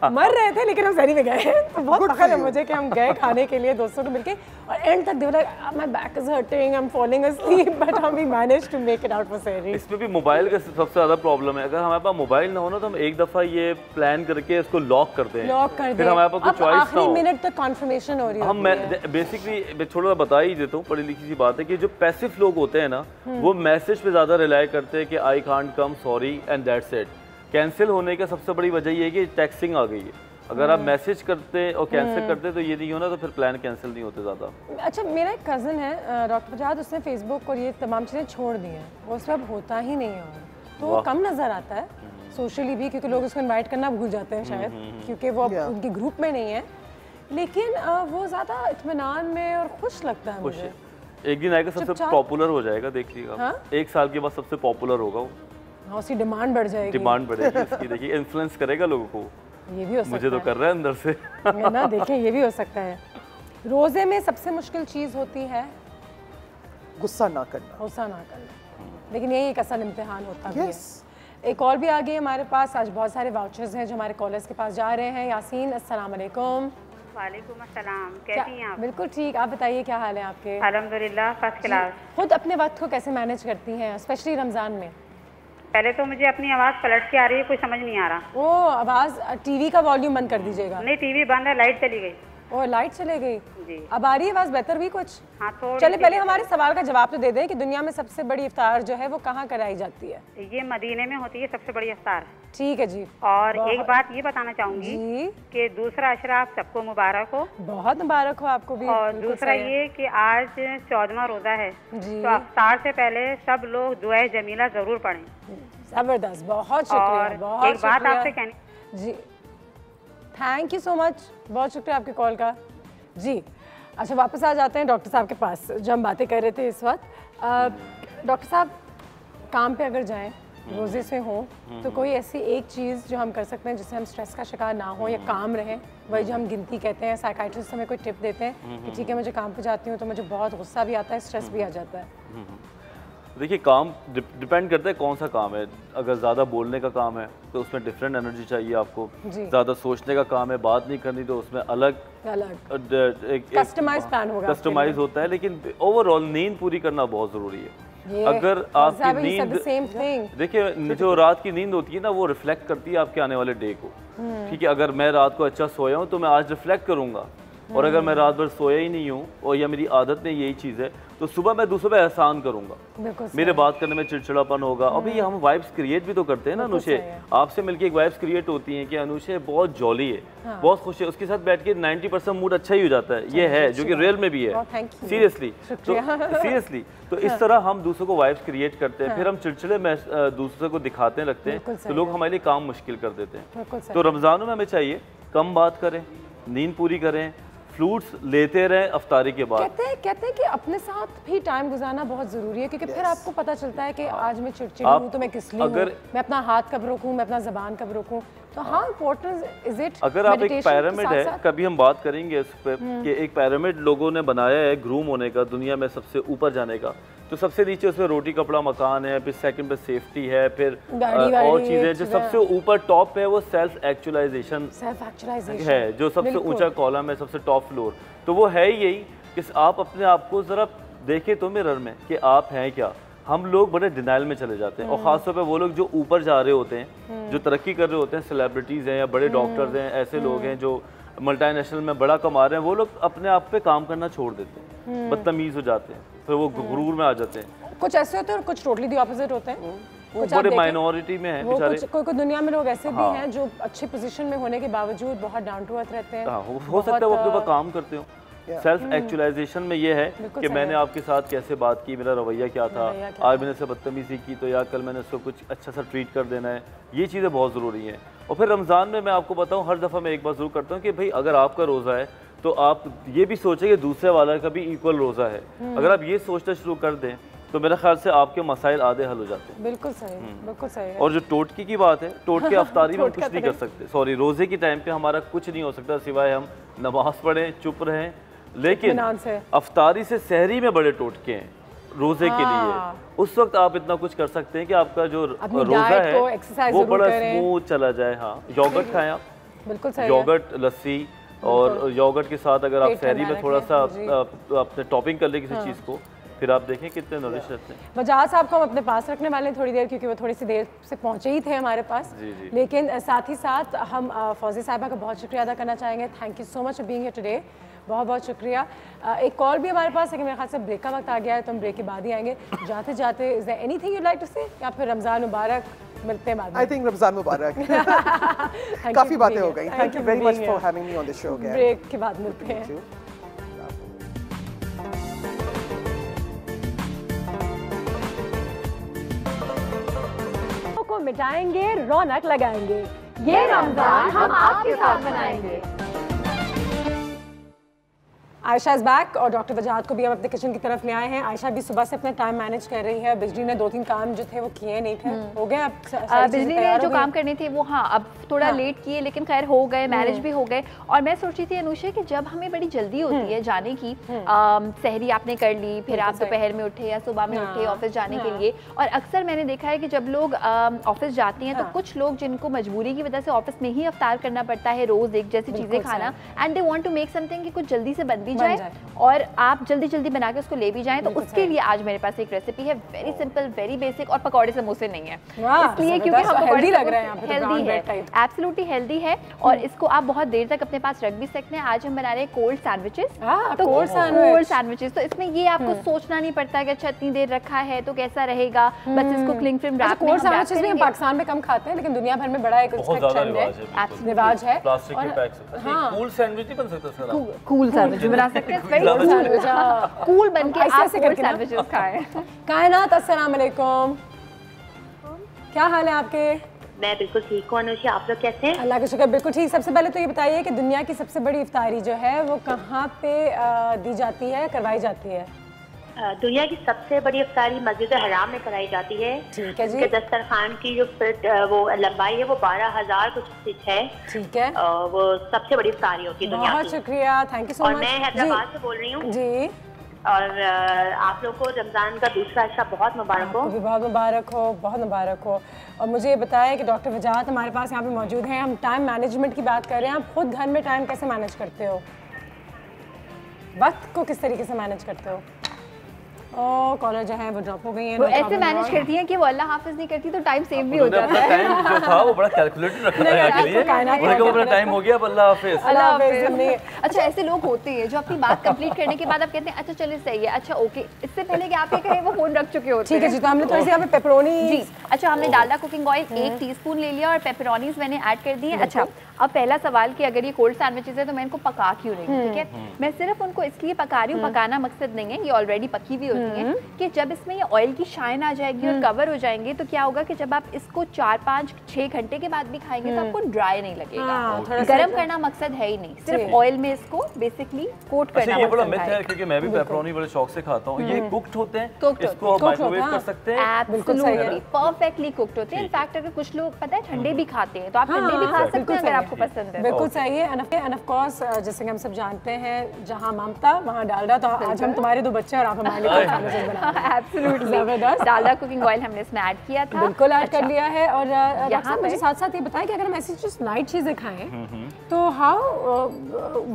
मर रहे थे लेकिन हम सहरी में गए। तो बहुत फख्र है मुझे कि हम गए खाने के लिए दोस्तों को मिलके, और एंड तक they were like my back is hurting, I am falling asleep, but हम we manage to make it out for sehri. इसमें भी मोबाइल का सबसे ज़्यादा प्रॉब्लम है। अगर हमारे पास मोबाइल ना हो ना तो हम एक दफ़ा ये प्लान करके इसको लॉक करते हैं, लॉक कर फिर हमारे पास कोई चॉइस ना हो। आखिरी मिनट तक कन्फर्मेशन हो रही है। हम बेसिकली थोड़ा बता ही देता हूँ, पढ़ी लिखी सी बात है कि जो पैसिव लोग होते हैं ना वो मैसेज पे ज़्यादा रिलाई करते हैं कि I can't come, sorry and that's it. Cancel होने का सबसे बड़ी वजह ये है कि टेक्सिंग आ गई है। अगर आप मैसेज करते और कैंसिल करते तो ये नहीं होना, तो फिर प्लान कैंसिल नहीं होते ज़्यादा। अच्छा मेरा एक कज़न है डॉक्टर फजाद, उसने फेसबुक और ये तमाम चीज़ें छोड़ दी हैं, वो उस पर अब होता ही नहीं है, तो वो कम नज़र आता है सोशली भी, क्योंकि लोग उसको इनवाइट करना भूल जाते हैं शायद, क्योंकि वो अब उनके ग्रुप में नहीं है। लेकिन वो ज़्यादा इत्मीनान में और खुश लगता है मुझे। एक दिन आएगा सबसे पॉपुलर हो जाएगा, देखिएगा। एक साल के बाद सबसे पॉपुलर होगा वो। हाँ, उसकी डिमांड बढ़ जाएगी। डिमांड बढ़ेगी इसकी, देखिए इन्फ्लुएंस करेगा लोगों को। ये भी हो सकता मुझे तो कर रहा है अंदर से ना, देखिए ये भी हो सकता है। रोजे में सबसे मुश्किल चीज़ होती है गुस्सा ना करना। गुस्सा ना करना, लेकिन यही एक असल इम्तिहान होता है। एक कॉल भी आ गई हमारे पास। आज बहुत सारे वाउचर्स हैं जो हमारे कॉलर्स के पास जा रहे हैं। यासीन, अस्सलाम वालेकुम। वालेकुम अस्सलाम, कैसी हैं आप? बिल्कुल ठीक, आप बताइए क्या हाल है आपके? अल्हम्दुलिल्लाह फर्स्ट क्लास। खुद अपने वक्त को कैसे मैनेज करती हैं, स्पेशली रमज़ान में? पहले तो मुझे अपनी आवाज़ पलट के आ रही है, कुछ समझ नहीं आ रहा। ओ, आवाज़ टीवी का वॉल्यूम बंद कर दीजिएगा। नहीं, टीवी बंद है, लाइट चली गई। ओ, लाइट चले गई जी। अब आ रही है आवाज़ बेहतर भी कुछ? हाँ, थोड़ी। चलिए पहले हमारे सवाल का जवाब तो दे दें कि दुनिया में सबसे बड़ी इफ्तार जो है वो कहाँ कराई जाती है? ये मदीने में होती है सबसे बड़ी इफ्तार। ठीक है जी। और एक बात ये बताना चाहूंगी कि दूसरा अशराफ सबको मुबारक हो। बहुत मुबारक हो आपको भी। और दूसरा ये कि आज 14वां रोजा है, तो इफ्तार से पहले सब लोग दुआए जमीला जरूर पढ़ें। जबरदस्त, बहुत शुक्रिया। बहुत एक बात आपसे कहनी जी, थैंक यू सो मच, बहुत शुक्रिया आपके कॉल का जी। अच्छा वापस आ जाते हैं डॉक्टर साहब के पास, जो हम बातें कर रहे थे इस वक्त। डॉक्टर साहब, काम पे अगर जाएं, रोज़े से हो, तो कोई ऐसी एक चीज़ जो हम कर सकते हैं जिससे हम स्ट्रेस का शिकार ना हो या काम रहे, वही जो हम गिनती कहते हैं, साइकाइट्रिस्ट हमें कोई टिप देते हैं कि ठीक है मुझे काम पे जाती हूँ तो मुझे बहुत गुस्सा भी आता है, स्ट्रेस भी आ जाता है? देखिए, काम डिपेंड करता है कौन सा काम है। अगर ज़्यादा बोलने का काम है तो उसमें डिफरेंट एनर्जी चाहिए आपको। ज़्यादा सोचने का काम है, बात नहीं करनी, तो उसमें अलग कस्टमाइज प्लान होगा, कस्टमाइज होता है। लेकिन ओवरऑल नींद पूरी करना बहुत ज़रूरी है। अगर आपकी नींद, देखिए जो रात की नींद होती है ना, वो रिफ्लेक्ट करती है आपके आने वाले डे को। ठीक है, अगर मैं रात को अच्छा सोया हूँ तो मैं आज रिफ्लेक्ट करूँगा, और अगर मैं रात भर सोया ही नहीं हूँ और या मेरी आदत में यही चीज़ है तो सुबह मैं दूसरों पे एहसान करूँगा, मेरे बात करने में चिड़चिड़ापन होगा। और भाई हम वाइब्स क्रिएट भी तो करते हैं ना अनुषे, आपसे मिलके एक वाइब्स क्रिएट होती हैं कि अनुषे बहुत जॉली है, बहुत खुश है, उसके साथ बैठ के 90% मूड अच्छा ही हो जाता है। ये है जो कि रियल में भी है, सीरियसली। तो इस तरह हम दूसरों को वाइब्स क्रिएट करते हैं, फिर हम चिड़चिड़े में दूसरे को दिखाते रखते हैं, तो लोग हमारे लिए काम मुश्किल कर देते हैं। तो रमज़ानों में हमें चाहिए कम बात करें, नींद पूरी करें, फ्रूट्स लेते रहें अफ्तारी के बाद। कहते हैं कि अपने साथ भी टाइम गुजारना बहुत ज़रूरी है, क्योंकि फिर आपको पता चलता है कि आज मैं चिड़चिड़ी हूँ तो मैं किस लिए हूँ, मैं अपना हाथ कब रोकूँ, मैं अपना ज़बान कब रोकूँ। तो हाउ इम्पोर्टेंट इज इट? अगर आप एक पैरामिड है, कभी हम बात करेंगे इस पर कि एक पैरामिड लोगों ने बनाया है ग्रूम होने का, दुनिया में सबसे ऊपर जाने का। तो सबसे नीचे उसमें रोटी कपड़ा मकान है, फिर सेकंड पे सेफ्टी है, फिर और चीज़ें। जो सबसे ऊपर टॉप है वो सेल्फ एक्चुअलाइजेशन है, जो सबसे ऊंचा कॉलम है, सबसे टॉप फ्लोर। तो वो है यही कि आप अपने आप को ज़रा देखें तो मिरर में कि आप हैं क्या। हम लोग बड़े डिनाइल में चले जाते हैं, और ख़ासतौर पे वो लोग जो ऊपर जा रहे होते हैं, जो तरक्की कर रहे होते हैं, सेलिब्रिटीज़ हैं या बड़े डॉक्टर्स हैं, ऐसे लोग हैं जो मल्टीनेशनल में बड़ा कमा रहे हैं, वो लोग अपने आप पे काम करना छोड़ देते हैं, बदतमीज़ हो जाते हैं, फिर वो गुरूर में आ जाते हैं। कुछ ऐसे होते हैं और कुछ टोटली दी ऑपोजिट होते हैं, वो बड़े माइनॉरिटी में हैं बेचारे। कोई दुनिया में लोग ऐसे भी हैं जो अच्छी पोजीशन में होने के बावजूद बहुत डाउन टू अर्थ रहते हैं। हो सकता है वो अपने ऊपर काम करते हो। सेल्फ एक्चुअलाइजेशन में ये है कि मैंने आपके साथ कैसे बात की, मेरा रवैया क्या था, आज मैंने उससे बदतमीजी की तो या कल मैंने उसको कुछ अच्छा सा ट्रीट कर देना है, ये चीज़ें बहुत ज़रूरी हैं। और फिर रमज़ान में मैं आपको बताऊँ, हर दफ़ा मैं एक बार ज़रूर करता हूँ कि भाई अगर आपका रोज़ा है तो आप ये भी सोचें कि दूसरे वाला का भी इक्वल रोज़ा है। अगर आप ये सोचना शुरू कर दें तो मेरे ख्याल से आपके मसाइल आधे हल हो जाते हैं। बिल्कुल सही, बिल्कुल सही है। और जो टोटकी की बात है, टोटके अफ्तारी में हम कुछ नहीं कर सकते, सॉरी रोजे की टाइम पे हमारा कुछ नहीं हो सकता सिवाय हम नमाज पढ़ें, चुप रहें। लेकिन अफ्तारी से सहरी में बड़े टोटके हैं रोजे के लिए। उस वक्त आप इतना कुछ कर सकते हैं कि आपका जो रोजा है वो बड़ा स्मूथ चला जाए। हाँ, योगर्ट खाएं आप, बिल्कुल सही, योगर्ट, लस्सी, और योगर्ट के साथ अगर आप सहरी में थोड़ा सा अपने टॉपिंग कर ले किसी चीज़ को, फिर आप देखें कितने नरिश रहते हैं। वजाज साहब को हम अपने पास रखने वाले हैं थोड़ी देर, क्योंकि वो थोड़ी सी देर से पहुंचे ही थे हमारे पास। लेकिन साथ ही साथ हम फौजी साहिबा का बहुत शुक्रिया अदा करना चाहेंगे। Thank you so much for being here today, बहुत बहुत शुक्रिया। एक कॉल भी हमारे पास है, मेरे ख्याल से ब्रेक का वक्त आ गया है, तो हम ब्रेक के बाद ही आएंगे। जाते जाते is there anything you like to say, या फिर रमज़ान मुबारक, मिलते हैं बाद में। आई थिंक रमज़ान मुबारक। काफ़ी बातें हो गई। Thank you very much for having me on the show. Break के बाद मिलते हैं। को मिटाएंगे, रौनक लगाएंगे, ये रमजान हम आपके साथ मनाएंगे। आयशा इज़ बैक और डॉक्टर वजाहत को भी हम अपने किचन की तरफ ले आए हैं। आयशा भी सुबह से अपना टाइम मैनेज कर रही है। बिजली ने 2-3 काम जो थे वो किए नहीं थे, हो गए अब बिजली ने जो काम करने थे वो अब थोड़ा लेट किए, लेकिन खैर हो गए, मैनेज भी हो गए। और मैं सोच रही थी अनुषा कि जब हमें बड़ी जल्दी होती है जाने की, सहरी आपने कर ली, फिर आप दोपहर में उठे या सुबह में उठे ऑफिस जाने के लिए, और अक्सर मैंने देखा है कि जब लोग ऑफिस जाते हैं तो कुछ लोग जिनको मजबूरी की वजह से ऑफिस में ही अफ्तार करना पड़ता है, रोज एक जैसी चीजें खाना, and they want to make something कि कुछ जल्दी से बन भी जाए और आप जल्दी जल्दी बना के उसको ले भी जाएं। तो उसके लिए आज मेरे पास एक रेसिपी है, वेरी सिंपल, वेरी बेसिक, और पकौड़े समोसे नहीं है इसलिए क्योंकि हम हेल्दी लग रहे हैं, हेल्दी है, एब्सोल्युटली हेल्दी है, और इसको आप बहुत देर तक अपने पास रख भी सकते हैं। आज हम बना रहे हैं कोल्ड सैंडविचेस। तो कोल्ड सैंडविचेस, तो इसमें ये आपको सोचना नहीं पड़ता कि अच्छा इतनी देर रखा है तो कैसा रहेगा, बस इसको क्लिंग फिल्म रैप में। कोल्ड सैंडविचेस भी हम पाकिस्तान में कम खाते हैं, लेकिन दुनिया भर में बड़ा एक रिवाज है। प्लास्टिक के पैक से कूल सैंडविच नहीं बन सकता सर? कूल सैंडविच बना सकते हैं, कूल बन के आप कोल्ड सैंडविचेस खाएं। कायनात, अस्सलाम वालेकुम, क्या हाल है आपके? मैं बिल्कुल ठीक हूँ अनुषा, आप लोग कैसे हैं? अल्लाह का शुक्र, बिल्कुल ठीक। सबसे पहले तो ये बताइए कि दुनिया की सबसे बड़ी इफ्तारी जो है वो कहाँ पे दी जाती है, करवाई जाती है? दुनिया की सबसे बड़ी इफ्तारी मस्जिद हराम में कराई जाती है। ठीक है जी। इसके दस्तरखान की जो वो लंबाई है वो 12,000 कुछ फीट है। ठीक है। वो सबसे बड़ी इफ्तारी होती है दुनिया की। बहुत शुक्रिया, थैंक यू सो मच। और मैं हैदराबाद से बोल रही हूँ जी। और आप लोग को रमज़ान का दूसरा हिस्सा बहुत मुबारक हो। बहुत मुबारक हो, बहुत मुबारक हो। और मुझे ये बताएं कि डॉक्टर वजाहत हमारे पास यहाँ पे मौजूद हैं। हम टाइम मैनेजमेंट की बात कर रहे हैं, आप खुद घर में टाइम कैसे मैनेज करते हो, वक्त को किस तरीके से मैनेज करते हो? कॉलर जो है वो ड्रॉप हो गई है। वो ऐसे मैनेज करती हैं कि वो अल्लाह हाफिज नहीं करती तो टाइम सेव भी हो जाता है। टाइम जो था वो बड़ा कैलकुलेटेड रखा था यहाँ के लिए, उन्होंने कहा अपना टाइम हो गया, अब अल्लाह हाफिज, अल्लाह हाफिज। अच्छा, ऐसे लोग होते हैं जो अपनी बात कंप्लीट करने के बाद आप कहते हैं अच्छा चलिए सही है, अच्छा ओके, इससे पहले कि आप ये कहें वो फोन रख चुके होते हैं। ठीक है जी, तो हमने थोड़ी सी यहाँ पे पेपरोनी जी, अच्छा हमने डालडा कुकिंग ऑयल 1 टीस्पून ले लिया और पेपरोनीज मैंने ऐड कर दिए। अच्छा, अब पहला सवाल कि अगर ये कोल्ड सैंडविचेस है तो मैं इनको पका क्यों रही हूँ? ठीक है, मैं सिर्फ उनको इसलिए पका रही हूँ, पकाना मकसद नहीं है, ये ऑलरेडी पकी हुई होती है, कि जब इसमें ये ऑयल की शाइन आ जाएगी और कवर हो जाएंगे तो क्या होगा कि जब आप इसको 4, 5, 6 घंटे के बाद भी खाएंगे तो आपको ड्राई नहीं लगेगा। गरम करना मकसद है ही नहीं, सिर्फ ऑयल में इसको बेसिकली कोट करना। ये बड़ा मिथ है, क्योंकि मैं भी पेपरोनी बड़े शौक से खाता हूँ। ये कुक्ड होते हैं, इसको आप माइक्रोवेव कर सकते हैं, एब्सोल्युटली परफेक्टली कुक्ड होते हैं। इनफैक्ट अगर कुछ लोग पता है ठंडे भी खाते हैं तो आप ठंडे भी खा सकते हैं अगर आपको पसंद है। बिल्कुल सही है। एंड ऑफ कोर्स जैसे कि हम सब जानते हैं, जहाँ ममता वहाँ डालडा, तो आज हम तुम्हारे 2 बच्चे और आप हमारे लिए सैंडविचेस बना रहे हैं। एब्सोल्युटली जबरदस्त। डालडा कुकिंग ऑयल हमने इसमें ऐड किया था, बिल्कुल ऐड कर लिया है। और यहाँ मुझे साथ साथ ये बताएं कि अगर हम ऐसी जो लाइट चीज़ें खाएं तो हाउ,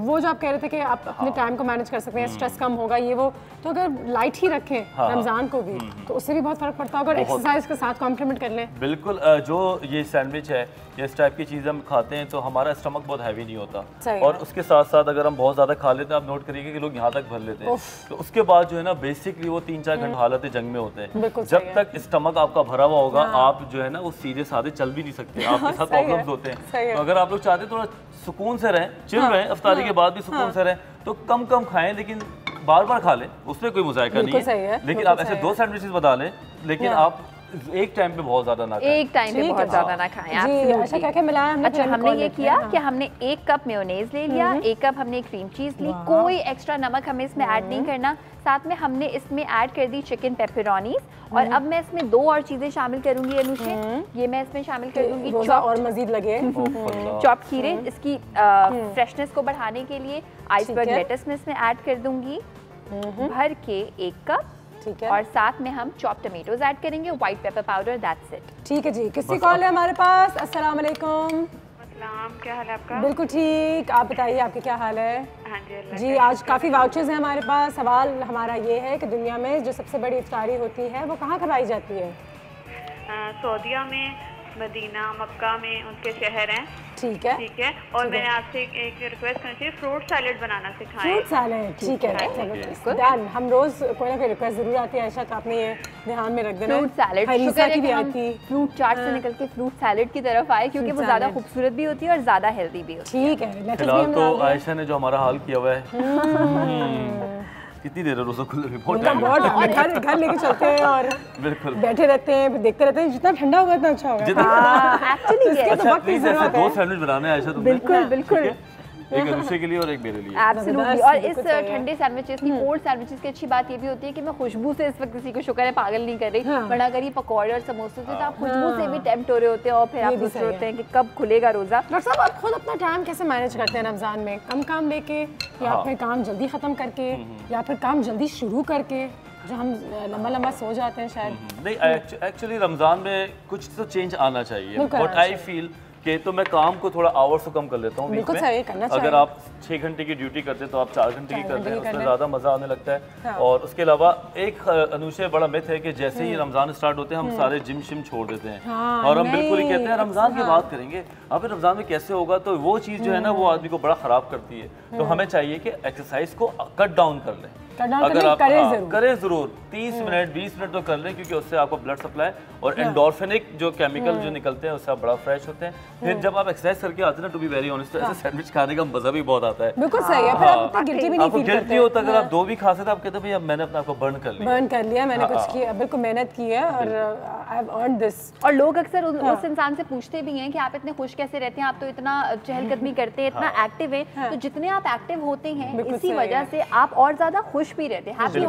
वो जो आप कह रहे थे कि आप अपने टाइम को मैनेज कर सकते हैं, स्ट्रेस कम होगा ये वो, तो अगर लाइट ही रखें रमज़ान को भी तो उससे भी बहुत फर्क पड़ता होगा, अगर एक्सरसाइज के साथ कॉम्प्लीमेंट कर लें। बिल्कुल, जो ये सैंडविच है, इस टाइप की चीज़ हम खाते हैं तो हमारा स्टमक बहुत हैवी नहीं होता, और उसके साथ साथ अगर हम बहुत ज़्यादा खा लेते हैं, आप नोट करिएगा कि लोग यहाँ तक भर लेते हैं, तो उसके बाद जो है ना बेसिकली वो 3-4 घंटे हालत जंग में होते हैं। जब तक स्टमक आपका भरा हुआ होगा, आप जो है ना वो सीधे साधे चल भी नहीं सकते, आपके साथ प्रॉब्लम्स होते हैं। तो अगर आप लोग चाहते हैं थोड़ा सुकून से रहें, चिल रहें, अफ्तारी के बाद भी सुकून से रहें, तो कम कम खाएं, लेकिन बार बार खा लें, उसमें कोई मुज़ायका नहीं है। लेकिन आप ऐसे 2 सैंडविचेस बना लें, लेकिन आप एक टाइम पे बहुत ज्यादा ना खाएं। एक टाइम पे बहुत ज्यादा ना खाएं। अच्छा क्या क्या मिलाया हमने? अच्छा हमने ये किया कि हमने 1 कप मेयोनेज ले लिया, 1 कप हमने क्रीम चीज ली, कोई एक्स्ट्रा नमक हमें इसमें ऐड नहीं करना। साथ में हमने इसमें ऐड कर दी चिकन पेपरोनीज और अब मैं इसमें 2 और चीजें शामिल करूंगी अनुषे। ये मैं इसमें शामिल कर दूंगी चॉप और मजीद लगे चॉप खीरे, इसकी फ्रेशनेस को बढ़ाने के लिए आइसबर्ग लेटस में इसमें ऐड कर दूंगी भर के 1 कप। ठीक है। और साथ में हम चॉप टमेटोज ऐड करेंगे, white pepper powder, that's it. ठीक है जी। किसी कॉल है हमारे पास? अस्सलाम वालेकुम। क्या हाल है आपका? बिल्कुल ठीक, आप बताइए आपके क्या हाल है? हाँ जी आज काफ़ी वाउचर्स हैं हमारे पास। सवाल हमारा ये है कि दुनिया में जो सबसे बड़ी इफ्तारी होती है वो कहाँ करवाई जाती है? सऊदीया में, मदीना, मक्का में उनके शहर हैं। ठीक है ठीक है। और मैंने आपसे एक रिक्वेस्ट करनी थी, फ्रूट सैलेड बनाना सिखाएं। फ्रूट सैलेड ठीक है डन। हम रोज कोई ना कोई रिक्वेस्ट जरूर आती है आयशा, तो आपने ये ध्यान में रख देना। फ्रूट सैलेड की भी आती है, फ्रूट चाट से निकल के फ्रूट सैलेड की तरफ आए क्योंकि वो ज्यादा खूबसूरत भी होती है और ज्यादा हेल्दी भी होती है। ठीक है। फिलहाल तो आयशा ने जो हमारा हाल किया हुआ है कितनी देर है रोज़ा खुले में? बहुत घर लेके चलते हैं और बिल्कुल बैठे रहते हैं, देखते रहते हैं। जितना ठंडा होगा इतना अच्छा होगा। अच्छा प्लीज ऐसे 2 सैंडविच बनाने हैं आयशा तुमने। बिल्कुल बिल्कुल। एक अनुषे के लिए और एक मेरे लिए। एब्सोल्युटली। और इस ठंडे सैंडविचेस की, कोल्ड सैंडविचेस की अच्छी बात ये भी होती है कि मैं खुशबू से इस वक्त किसी को शुक्र है पागल नहीं कर रही, वरना अगर ये पकौड़े और समोसे से तो आप खुशबू से भी टेम्प्ट हो रहे होते हैं और फिर आप सोच रहे होते हैं कि कब खुलेगा रोजा। डॉक्टर साहब आप खुद अपना टाइम कैसे मैनेज करते हैं रमजान में? कम काम लेके या फिर काम जल्दी खत्म करके या फिर काम जल्दी शुरू करके जो हम लंबा लंबा सो जाते हैं शायद? नहीं एक्चुअली रमजान में कुछ तो चेंज आना चाहिए। बट आई फील कि तो मैं काम को थोड़ा आवर्स को कम कर लेता हूँ। बिल्कुल सही करना चाहिए। अगर आप 6 घंटे की ड्यूटी करते हैं तो आप 4 घंटे की करते हैं, उसमें ज़्यादा मज़ा आने लगता है। और उसके अलावा एक अनुषे बड़ा मिथ है कि जैसे ही रमज़ान स्टार्ट होते हैं हम सारे जिम शिम छोड़ देते हैं और हम बिल्कुल ही कहते हैं रमज़ान की बात करेंगे, अब रमज़ान में कैसे होगा। तो वो चीज़ जो है ना वो आदमी को बड़ा ख़राब करती है। तो हमें चाहिए कि एक्सरसाइज को कट डाउन कर लें। अगर आप करें जरूर 30 मिनट 20 मिनट तो कर लें, क्योंकि उससे आपको ब्लड सप्लाई और एंडोर्फिनिक जो केमिकल जो निकलते हैं उससे आप बड़ा फ्रेश होते हैं। फिर जब आप एक्सरसाइज करके आते हैं ना, टू बी वेरी ऑनेस्ट, ऐसे सैंडविच खाने का मजा भी बहुत आता है। बिल्कुल सही है। फिर आप गिल्टी भी नहीं फील करते। गिल्टी होता अगर आप 2 भी खा सकते आप कहते हैं भैया मैंने अपने आप को बर्न कर लिया, मैंने कुछ किया, बिल्कुल मेहनत की है और आई हैव अर्नड दिस। और लोग अक्सर उस इंसान से पूछते भी हैं कि आप इतने खुश कैसे रहते हैं, आप तो इतना चहलकदमी करते हैं, इतना एक्टिव हैं। तो जितने आप एक्टिव होते हैं इसी वजह से आप और ज्यादा खुश भी रहते हैं। हैप्पी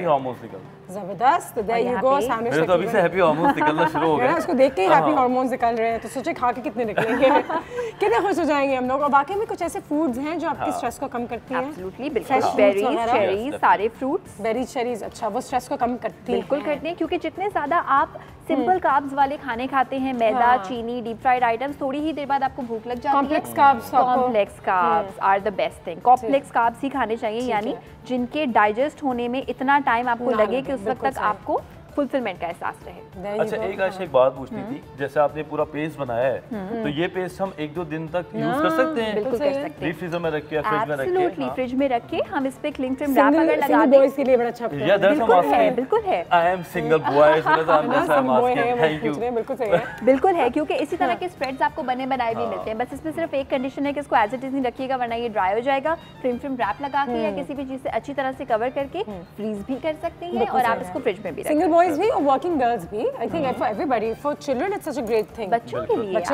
हार्मोन्स निकल जबरदस्त। There you go. मेरे तो अभी से हैप्पी हार्मोन्स निकलना शुरू हो गए। उसको देख के ही हैप्पी हार्मोन्स निकल रहे हैं, तो सोचे खा के कितने निकलेंगे कितने खुश हो जाएंगे हम लोग। और बाकी में कुछ ऐसे फूड्स हैं जो आपके स्ट्रेस को कम करती हैं? एब्सोल्युटली बिल्कुल। बेरीज, चेरीज, सारे फ्रूट्स, बेरीज, चेरीज, अच्छा वो स्ट्रेस को कम करती हैं? बिल्कुल करते हैं, क्योंकि जितने ज्यादा आप सिंपल कार्ब्स वाले खाने खाते हैं, मैदा, चीनी, डीप फ्राइड आइटम्स, थोड़ी ही देर बाद आपको भूख लग जाती है। Complex carbs are the best thing. Complex carbs ही खाने चाहिए, यानी जिनके डाइजेस्ट होने में इतना टाइम आपको लगे कि उस वक्त तक आपको फुलफिलमेंट का एहसास रहे। अच्छा एक बात पूछनी थी, जैसे आपने पूरा पेस्ट बनाया है तो ये पेस्ट हम 1-2 दिन तक यूज कर सकते हैं? बिल्कुल कर सकते हैं। फ्रीजर में रख के, फ्रिज में रख के। एब्सोल्युटली फ्रिज में रख के हम इस पे क्लिंग फिल्म रैप अगर लगा दें बॉयज के लिए बड़ा अच्छा है। बिल्कुल है। I am single boy, thank you. बिल्कुल सही है, बिल्कुल है, क्योंकि इसी तरह के स्प्रेड्स आपको बने बनाए भी मिलते हैं। बस इसमें सिर्फ एक कंडीशन है कि इसको एज इट इज नहीं रखिएगा, वरना ये ड्राई हो जाएगा। फिल्म रैप लगा के या किसी भी चीज से अच्छी तरह से कवर करके फ्रीज भी कर सकते हैं और आप इसको फ्रिज में भी रख सकते हैं। सिंगल बॉयज भी और वर्किंग गर्ल्स भी, I think for everybody, for children it's such a great thing. बच्चों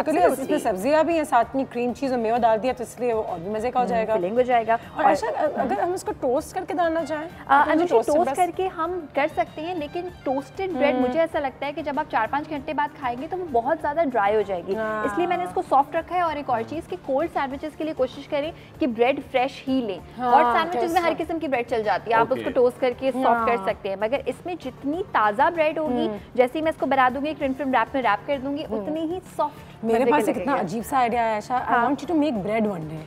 के लिए इसमें सब्जियां भी हैं, साथ में क्रीम चीज और मेवा डाल दिया तो इसलिए वो और भी मजे का हो जाएगा, फिलिंग हो जाएगा। और अच्छा अगर हम इसको टोस्ट करके डालना चाहें टोस्ट करके हम कर सकते हैं, लेकिन टोस्टेड ब्रेड मुझे ऐसा लगता है कि जब आप 4-5 घंटे बाद खाएंगे तो वो बहुत ज़्यादा ड्राई हो जाएगी, इसलिए मैंने इसको सॉफ्ट रखा है। और एक और चीज़ कि कोल्ड सैंडविचेस के लिए कोशिश करें कि ब्रेड फ्रेश ही लें। हॉट सैंडविचेस में हर किस्म की ब्रेड चल जाती है, आप उसको टोस्ट करके सॉफ्ट कर सकते हैं, मगर इसमें जितनी ताज़ा ब्रेड होगी, जैसे ही मैं इसको बना दूंगी फिल्म रैप में रैप कर दूंगी, उतनी ही सॉफ्ट। मेरे पास कितना अजीब सा आइडिया है Ayesha, I want you to make bread one day.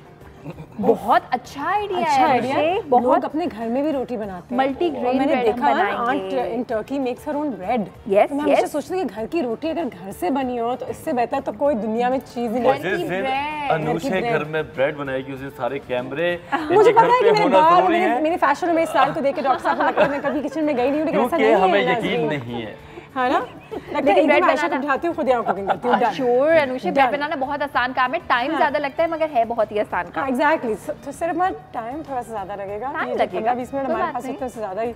बहुत अच्छा आइडिया है। बहुत अपने घर में भी रोटी बनाते हैं, मल्टीग्रेन मैंने ब्रेड देखा है aunt in Turkey makes her own bread. Yes मैं हमेशा सोचती हूँ कि घर की रोटी अगर घर से बनी हो तो इससे बेहतर तो कोई दुनिया में चीज ही नहीं। अनुषे घर में ब्रेड बनाएगी, उसे सारे कैमरे मुझे पता है कि मेरे फैशन में स्टाइल को देख के डॉक्टर साहब को लगता है मैं कभी किचन में गई नहीं हूँ, लेकिन ऐसा नहीं है, हमें यकीन नहीं है, है ना? लेकिन ब्रेड आयशा को उठाती हूँ, खुद यहाँ कुकिंग करती हूँ। श्योर अनुषे, ब्रेड बनाना बहुत आसान काम है, टाइम ज्यादा लगता है मगर है बहुत ही आसान काम। एग्जैक्टली, तो सिर्फ टाइम थोड़ा सा ज्यादा लगेगा, 20 मिनट हमारे पास उससे ज्यादा ही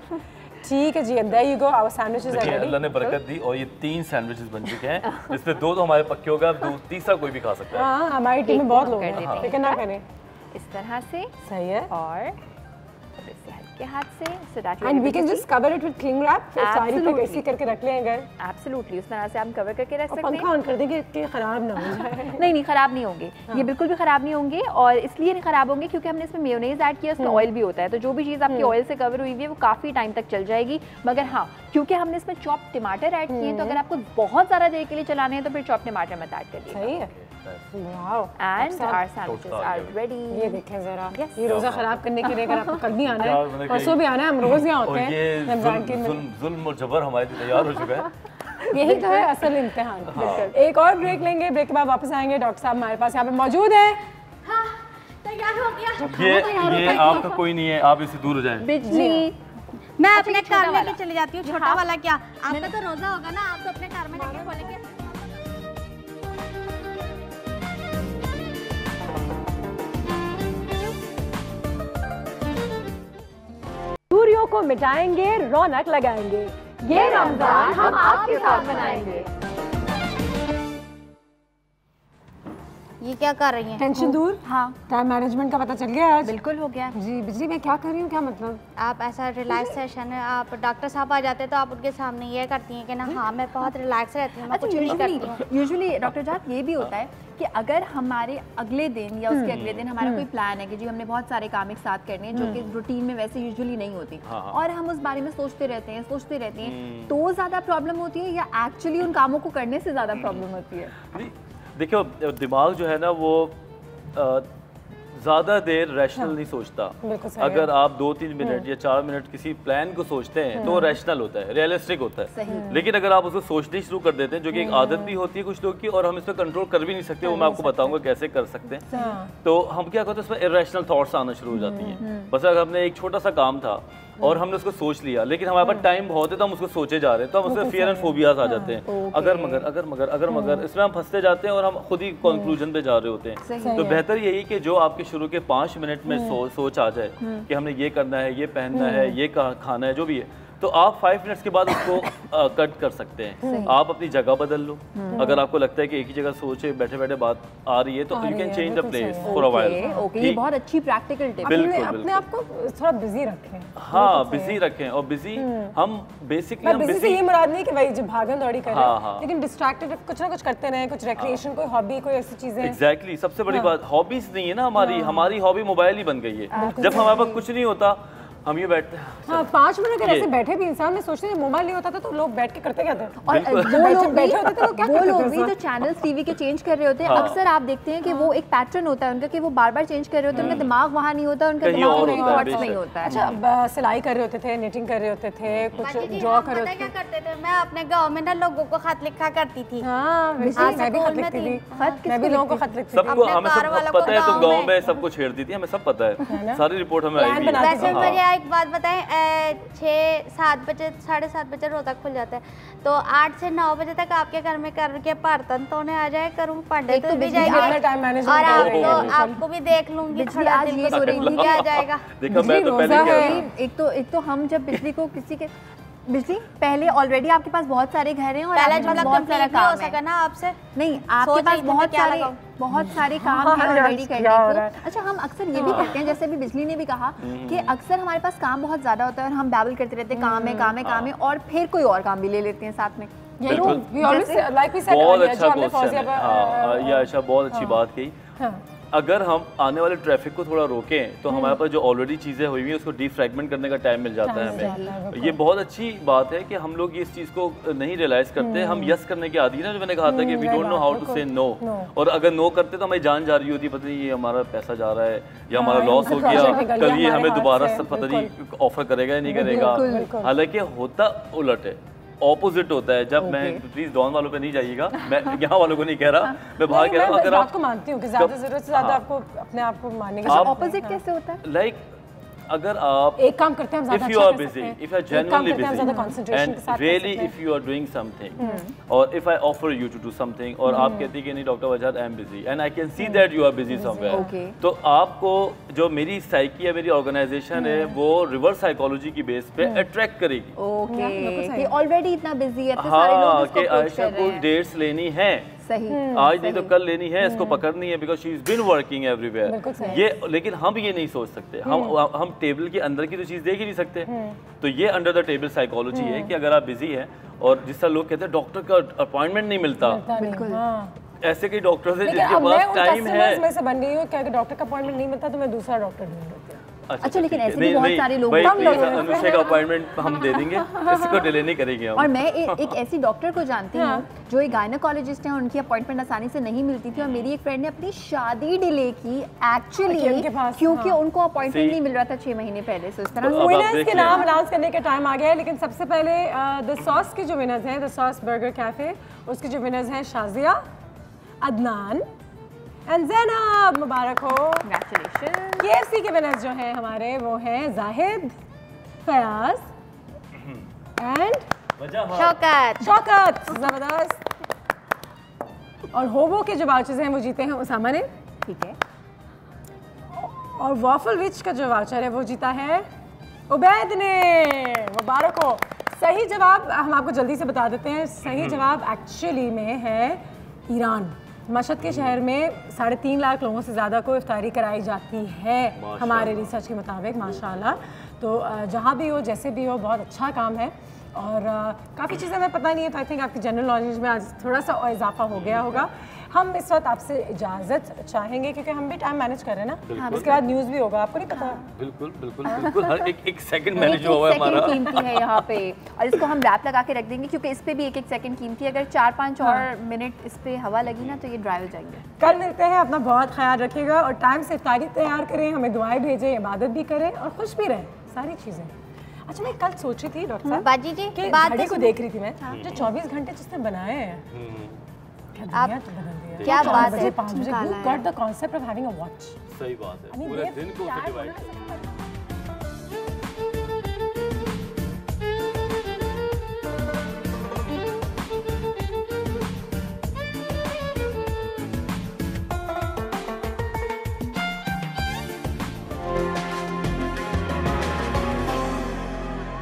ठीक है जी, there you go, our sandwiches are ready. अल्लाह ने बरकत दी और ये 3 सैंडविचेस बन चुके हैं, जिसमें 2 तो हमारे पक्के हो गए, अब तीसरा कोई भी खा सकता है। हाँ, हमारी टीम में बहुत लोग हैं, फिक्र ना करें। इस तरह से सही है। और इससे हल्के हाथ से so that and we can just cover it with cling wrap, फिर सारी पे ऐसे करके रख लें अगर absolutely उस तरह से हम कवर करके रख सकते हैं। पंखा ऑन कर देंगे कि खराब ना हो जाए। नहीं खराब नहीं होंगे, ये बिल्कुल भी खराब नहीं होंगे और इसलिए नहीं खराब होंगे क्योंकि हमने इसमें मेयोनेज ऐड किया, उसमें ऑयल भी होता है, तो जो भी चीज़ आपकी ऑयल से कवर हुई हुई है वो काफ़ी टाइम तक चल जाएगी। मगर हाँ, क्योंकि हमने इसमें चॉप टमाटर ऐड किए हैं तो अगर आपको बहुत ज़्यादा देर के लिए चलाने हैं तो फिर चॉप टमाटर मत ऐड करिए। सही है। Wow, and our sandwiches are ready. ये देखें जरा, ये रोज़ा खराब करने के लिए अगर आपको कल भी आना है, परसों भी आना है, हम रोज़ यहाँ होते हैं रमजान के दिन। जुल्म और जबर हमारे लिए तैयार हो चुका है। यही तो है असल इम्तिहान। बिल्कुल। एक और ब्रेक लेंगे, ब्रेक के बाद वापस आएंगे। डॉक्टर साहब हमारे पास यहाँ पे मौजूद है। हाँ, तैयार हो गया। ये आपका कोई नहीं है, आप इससे दूर हो जाएं। बिजली मैं अपने कार में चली जाती हूँ। छोटा वाला क्या, आपका तो रोजा होगा ना, आप तो अपने कार में लेके खोलेंगे। दूरियों को मिटाएंगे, रौनक लगाएंगे, ये रमजान हम आपके साथ मनाएंगे। ये क्या कर रही हैं? टेंशन दूर। हाँ, टाइम मैनेजमेंट का पता चल गया आज। बिल्कुल हो गया जी। बिजली मैं क्या कर रही हूँ, क्या मतलब? आप ऐसा रिलैक्स सेशन है, आप डॉक्टर साहब आ जाते हैं तो आप उनके सामने ये करती हैं कि ना हाँ मैं बहुत रिलैक्स रहती हूँ, मैं कुछ नहीं करती हूँ। यूजुअली डॉक्टर जात ये भी होता है कि अगर हमारे अगले दिन या उसके अगले दिन हमारा कोई प्लान है कि जी हमने बहुत सारे काम एक साथ करने हैं जो कि रूटीन में वैसे यूजुअली नहीं होती, और हम उस बारे में सोचते रहते हैं तो ज़्यादा प्रॉब्लम होती है या एक्चुअली उन कामों को करने से ज़्यादा प्रॉब्लम होती है? देखियो, दिमाग जो है ना वो ज़्यादा देर रैशनल नहीं सोचता। अगर आप 2-3 मिनट या 4 मिनट किसी प्लान को सोचते हैं तो रैशनल होता है, रियलिस्टिक होता है। लेकिन अगर आप उसको सोचनी शुरू कर देते हैं, जो कि एक आदत भी होती है कुछ लोग की, और हम इस पर कंट्रोल कर भी नहीं सकते, वो मैं आपको बताऊंगा कैसे कर सकते हैं। तो हम क्या करते हैं, उसमें इरेशनल थॉट्स आना शुरू हो जाती हैं। बस अगर हमने एक छोटा सा काम था और हमने उसको सोच लिया, लेकिन हमारे पास टाइम बहुत है तो हम उसको सोचे जा रहे हैं, तो हम उसमें फियर एंड फोबियाज आ जाते हैं। अगर मगर इसमें हम फंसते जाते हैं और हम खुद ही कंक्लूजन पे जा रहे होते हैं। तो बेहतर यही कि जो आपके शुरू के 5 मिनट में सोच आ जाए कि हमने ये करना है, ये पहनना है, ये खाना है, जो भी है, तो आप 5 मिनट्स के बाद उसको कट कर सकते हैं। आप अपनी जगह बदल लो। अगर आपको लगता है कि एक ही जगह सोचे बैठे बैठे बात आ रही है तो you can change the place for a while. ये बहुत अच्छी प्रैक्टिकल टिप। अपने आप को थोड़ा बिजी रखें। हाँ, बिजी रखें। और बिजी हम बेसिकली हम बिजी से ये मुराद नहीं कि भाई जो भागन दौड़ी कर रहे हैं, लेकिन डिस्ट्रैक्टेड कुछ ना कुछ करते रहें, कुछ रिक्रिएशन, कोई हॉबी, कोई ऐसी चीजें। एग्जैक्टली, सबसे बड़ी बात हॉबीज नहीं है ना हमारी हॉबी मोबाइल ही बन गई है। जब हमारे पास कुछ नहीं होता हम ये बैठते हैं। हाँ, 5 मिनट अगर ऐसे बैठे भी इंसान में सोचते हैं मोबाइल नहीं होता था तो लोग बैठ के करते क्या थे, और वो लोग बैठे होते थे तो क्या करते थे? वो लोग भी तो चैनल्स टीवी के चेंज कर रहे होते हैं। अक्सर आप देखते हैं कि वो एक पैटर्न होता है उनका कि वो बार बार चेंज कर रहे होते हैं, उनका दिमाग वहाँ नहीं होता, उनका दिमाग में थॉट्स नहीं होता है। अच्छा, सिलाई कर रहे होते थे, निटिंग कर रहे होते थे, कुछ ड्रॉ कर रहे होते थे। क्या करते थे, मैं अपने गाँव में ना लोगों को खत लिखा करती थी। हाँ, मैं भी खत लिखती थी, मैं भी लोगों को खत लिखती थी। सबको हमें सब पता है, तो गाँव में सबको छेड़ती थी, हमें सब पता है, सारी रिपोर्ट हमें आई हुई है। वैसे मुझे एक बात बताएं, 6-7 बजे 7:30 बजे रोजा खुल जाता है, तो 8 से 9 बजे तक आपके घर में करके बर्तन धोने आ जाए करूँ, पंडित तो भी जाएगा और आपको भी देख लूंगी, थोड़ा दिल को सुरेंगी क्या आ जाएगा। एक तो हम जब बिजली को किसी के बिजली पहले ऑलरेडी आपके पास बहुत सारे घर हैं और आपके पास बहुत सारा काम है ना, आपसे नहीं, आपके पास बहुत सारे काम हैं ऑलरेडी करने को। अच्छा, हम अक्सर ये भी करते हैं, जैसे अभी बिजली ने भी कहा कि अक्सर हमारे पास काम बहुत ज्यादा होता है और हम बैबल करते रहते हैं काम है और फिर कोई और काम भी ले लेते हैं साथ में। बहुत अच्छा क्वेश्चन है, ये आयशा बहुत अच्छी बात कही। अगर हम आने वाले ट्रैफिक को थोड़ा रोकें तो हमारे पास जो ऑलरेडी चीज़ें हुई हुई हैं उसको डीफ्रैगमेंट करने का टाइम मिल जाता है हमें। ये बहुत अच्छी बात है कि हम लोग इस चीज़ को नहीं रियलाइज़ करते। हम यस करने की आदी है ना, जो मैंने कहा था कि we don't know how to say no, और अगर नो करते तो हमें जान जा रही होती, पता नहीं ये हमारा पैसा जा रहा है या हमारा लॉस हो गया, कल ये हमें दोबारा पता नहीं ऑफर करेगा या नहीं करेगा। हालांकि होता उलट है, ऑपोजिट होता है। जब मैं प्लीज डॉन वालों पे नहीं जाइएगा, मैं यहाँ वालों को नहीं कह रहा, मैं बाहर कह रहा हूँ। अगर आपको मानती हूँ कि ज्यादा जरूरत से ज्यादा आपको अपने आप को मानने का ऑपोजिट कैसे होता है? लाइक अगर आप एक काम करते हैं, हम if you are busy, if you are genuinely busy and really if you are doing something, or if I offer you to do something, और आप कहती हैं कि नहीं doctor Wajahat I am busy and I can see that you are busy somewhere, तो आपको जो मेरी साइकी है, मेरी ऑर्गेनाइजेशन है, वो रिवर्स साइकोलॉजी की बेस पे अट्रैक्ट करेगी। ओके, ऑलरेडी इतना बिजी है, हाँ कि आयशा को डेट्स लेनी है, सही आज नहीं तो कल लेनी है, इसको पकड़नी है, because she is been working everywhere. ये लेकिन हम ये नहीं सोच सकते, हम टेबल के अंदर की तो चीज देख ही नहीं सकते। तो ये अंडर द टेबल साइकोलॉजी है कि अगर आप बिजी हैं, और जिस तरह लोग कहते हैं डॉक्टर का अपॉइंटमेंट नहीं मिलता, बिल्कुल ऐसे कई डॉक्टर है जिनके पास टाइम है। मैं से बन गई हूँ कि डॉक्टर का अपॉइंटमेंट नहीं मिलता तो मैं दूसरा डॉक्टर ढूंढ लेती हूँ। अच्छा, लेकिन ऐसे भी बहुत सारे लोग अनुषा का अपॉइंटमेंट हम दे देंगे, इसको डिले नहीं करेंगे हम। और मैं एक ऐसी डॉक्टर को जानती हूँ जो एक गायनोकोलॉजिस्ट है, उनकी अपॉइंटमेंट आसानी से नहीं मिलती थी, और मेरी एक फ्रेंड ने अपनी शादी डिले की एक्चुअली क्योंकि उनको अपॉइंटमेंट नहीं मिल रहा था 6 महीने पहले से। उस तरह विनर्स के नाम अनाउंस करने का टाइम आ गया है, लेकिन सबसे पहले द सॉस के जो विनर्स हैं, द सॉस बर्गर कैफे, उसके जो विनर्स हैं शाजिया, अदनान एंड ज़ैनब, मुबारक हो, कांग्रेचुलेशन। KFC के विनर्स जो हैं हमारे वो हैं जाहिद, फयाज एंड शौकत। जबरदस्त। और होबो के जो वाउचर्स हैं वो जीते हैं उसामा ने, ठीक है, और वॉफल विच का जो वाउचर है वो जीता है उबैद ने, मुबारक हो। सही जवाब हम आपको जल्दी से बता देते हैं, सही जवाब एक्चुअली में है ईरान। मशहद के शहर में 3.5 लाख लोगों से ज़्यादा को इफ्तारी कराई जाती है हमारे रिसर्च के मुताबिक, माशाल्लाह। तो जहाँ भी हो, जैसे भी हो, बहुत अच्छा काम है। और काफ़ी चीज़ें हमें पता नहीं है, तो आई थिंक आपकी जनरल नॉलेज में आज थोड़ा सा और इजाफा हो गया होगा। हम इस वक्त आपसे इजाज़त चाहेंगे क्योंकि हम भी टाइम मैनेज कर रहे हैं ना, उसके बाद न्यूज़ भी होगा, आपको नहीं पता? बिल्कुल बिल्कुल बिल्कुल, हर एक सेकंड मैनेज हुआ है हमारा, कीमती है यहाँ पे, और इसको हम रैप लगा के रख देंगे क्योंकि इस पे भी एक सेकंड कीमती है। अगर 4-5 और मिनट इस पे हवा लगी ना तो ये ड्राई हो जाएंगे। कल मिलते हैं, अपना बहुत ख्याल रखिएगा और टाइम से इफ्तारी तैयार करें, हमें दुआएं भेजें, इबादत भी करें और खुश भी रहें, सारी चीज़ें। अच्छा, मैं कल सोच रही थी डॉक्टर साहब बाजी जी कि घड़ी को देख रही थी मैं, जो 24 घंटे जिसने बनाए हैं, क्या दुनिया तो बदल दी है। क्या बात है, 5 बजे, who got the concept of having a watch? सही बात है, पूरे दिन को डिवाइड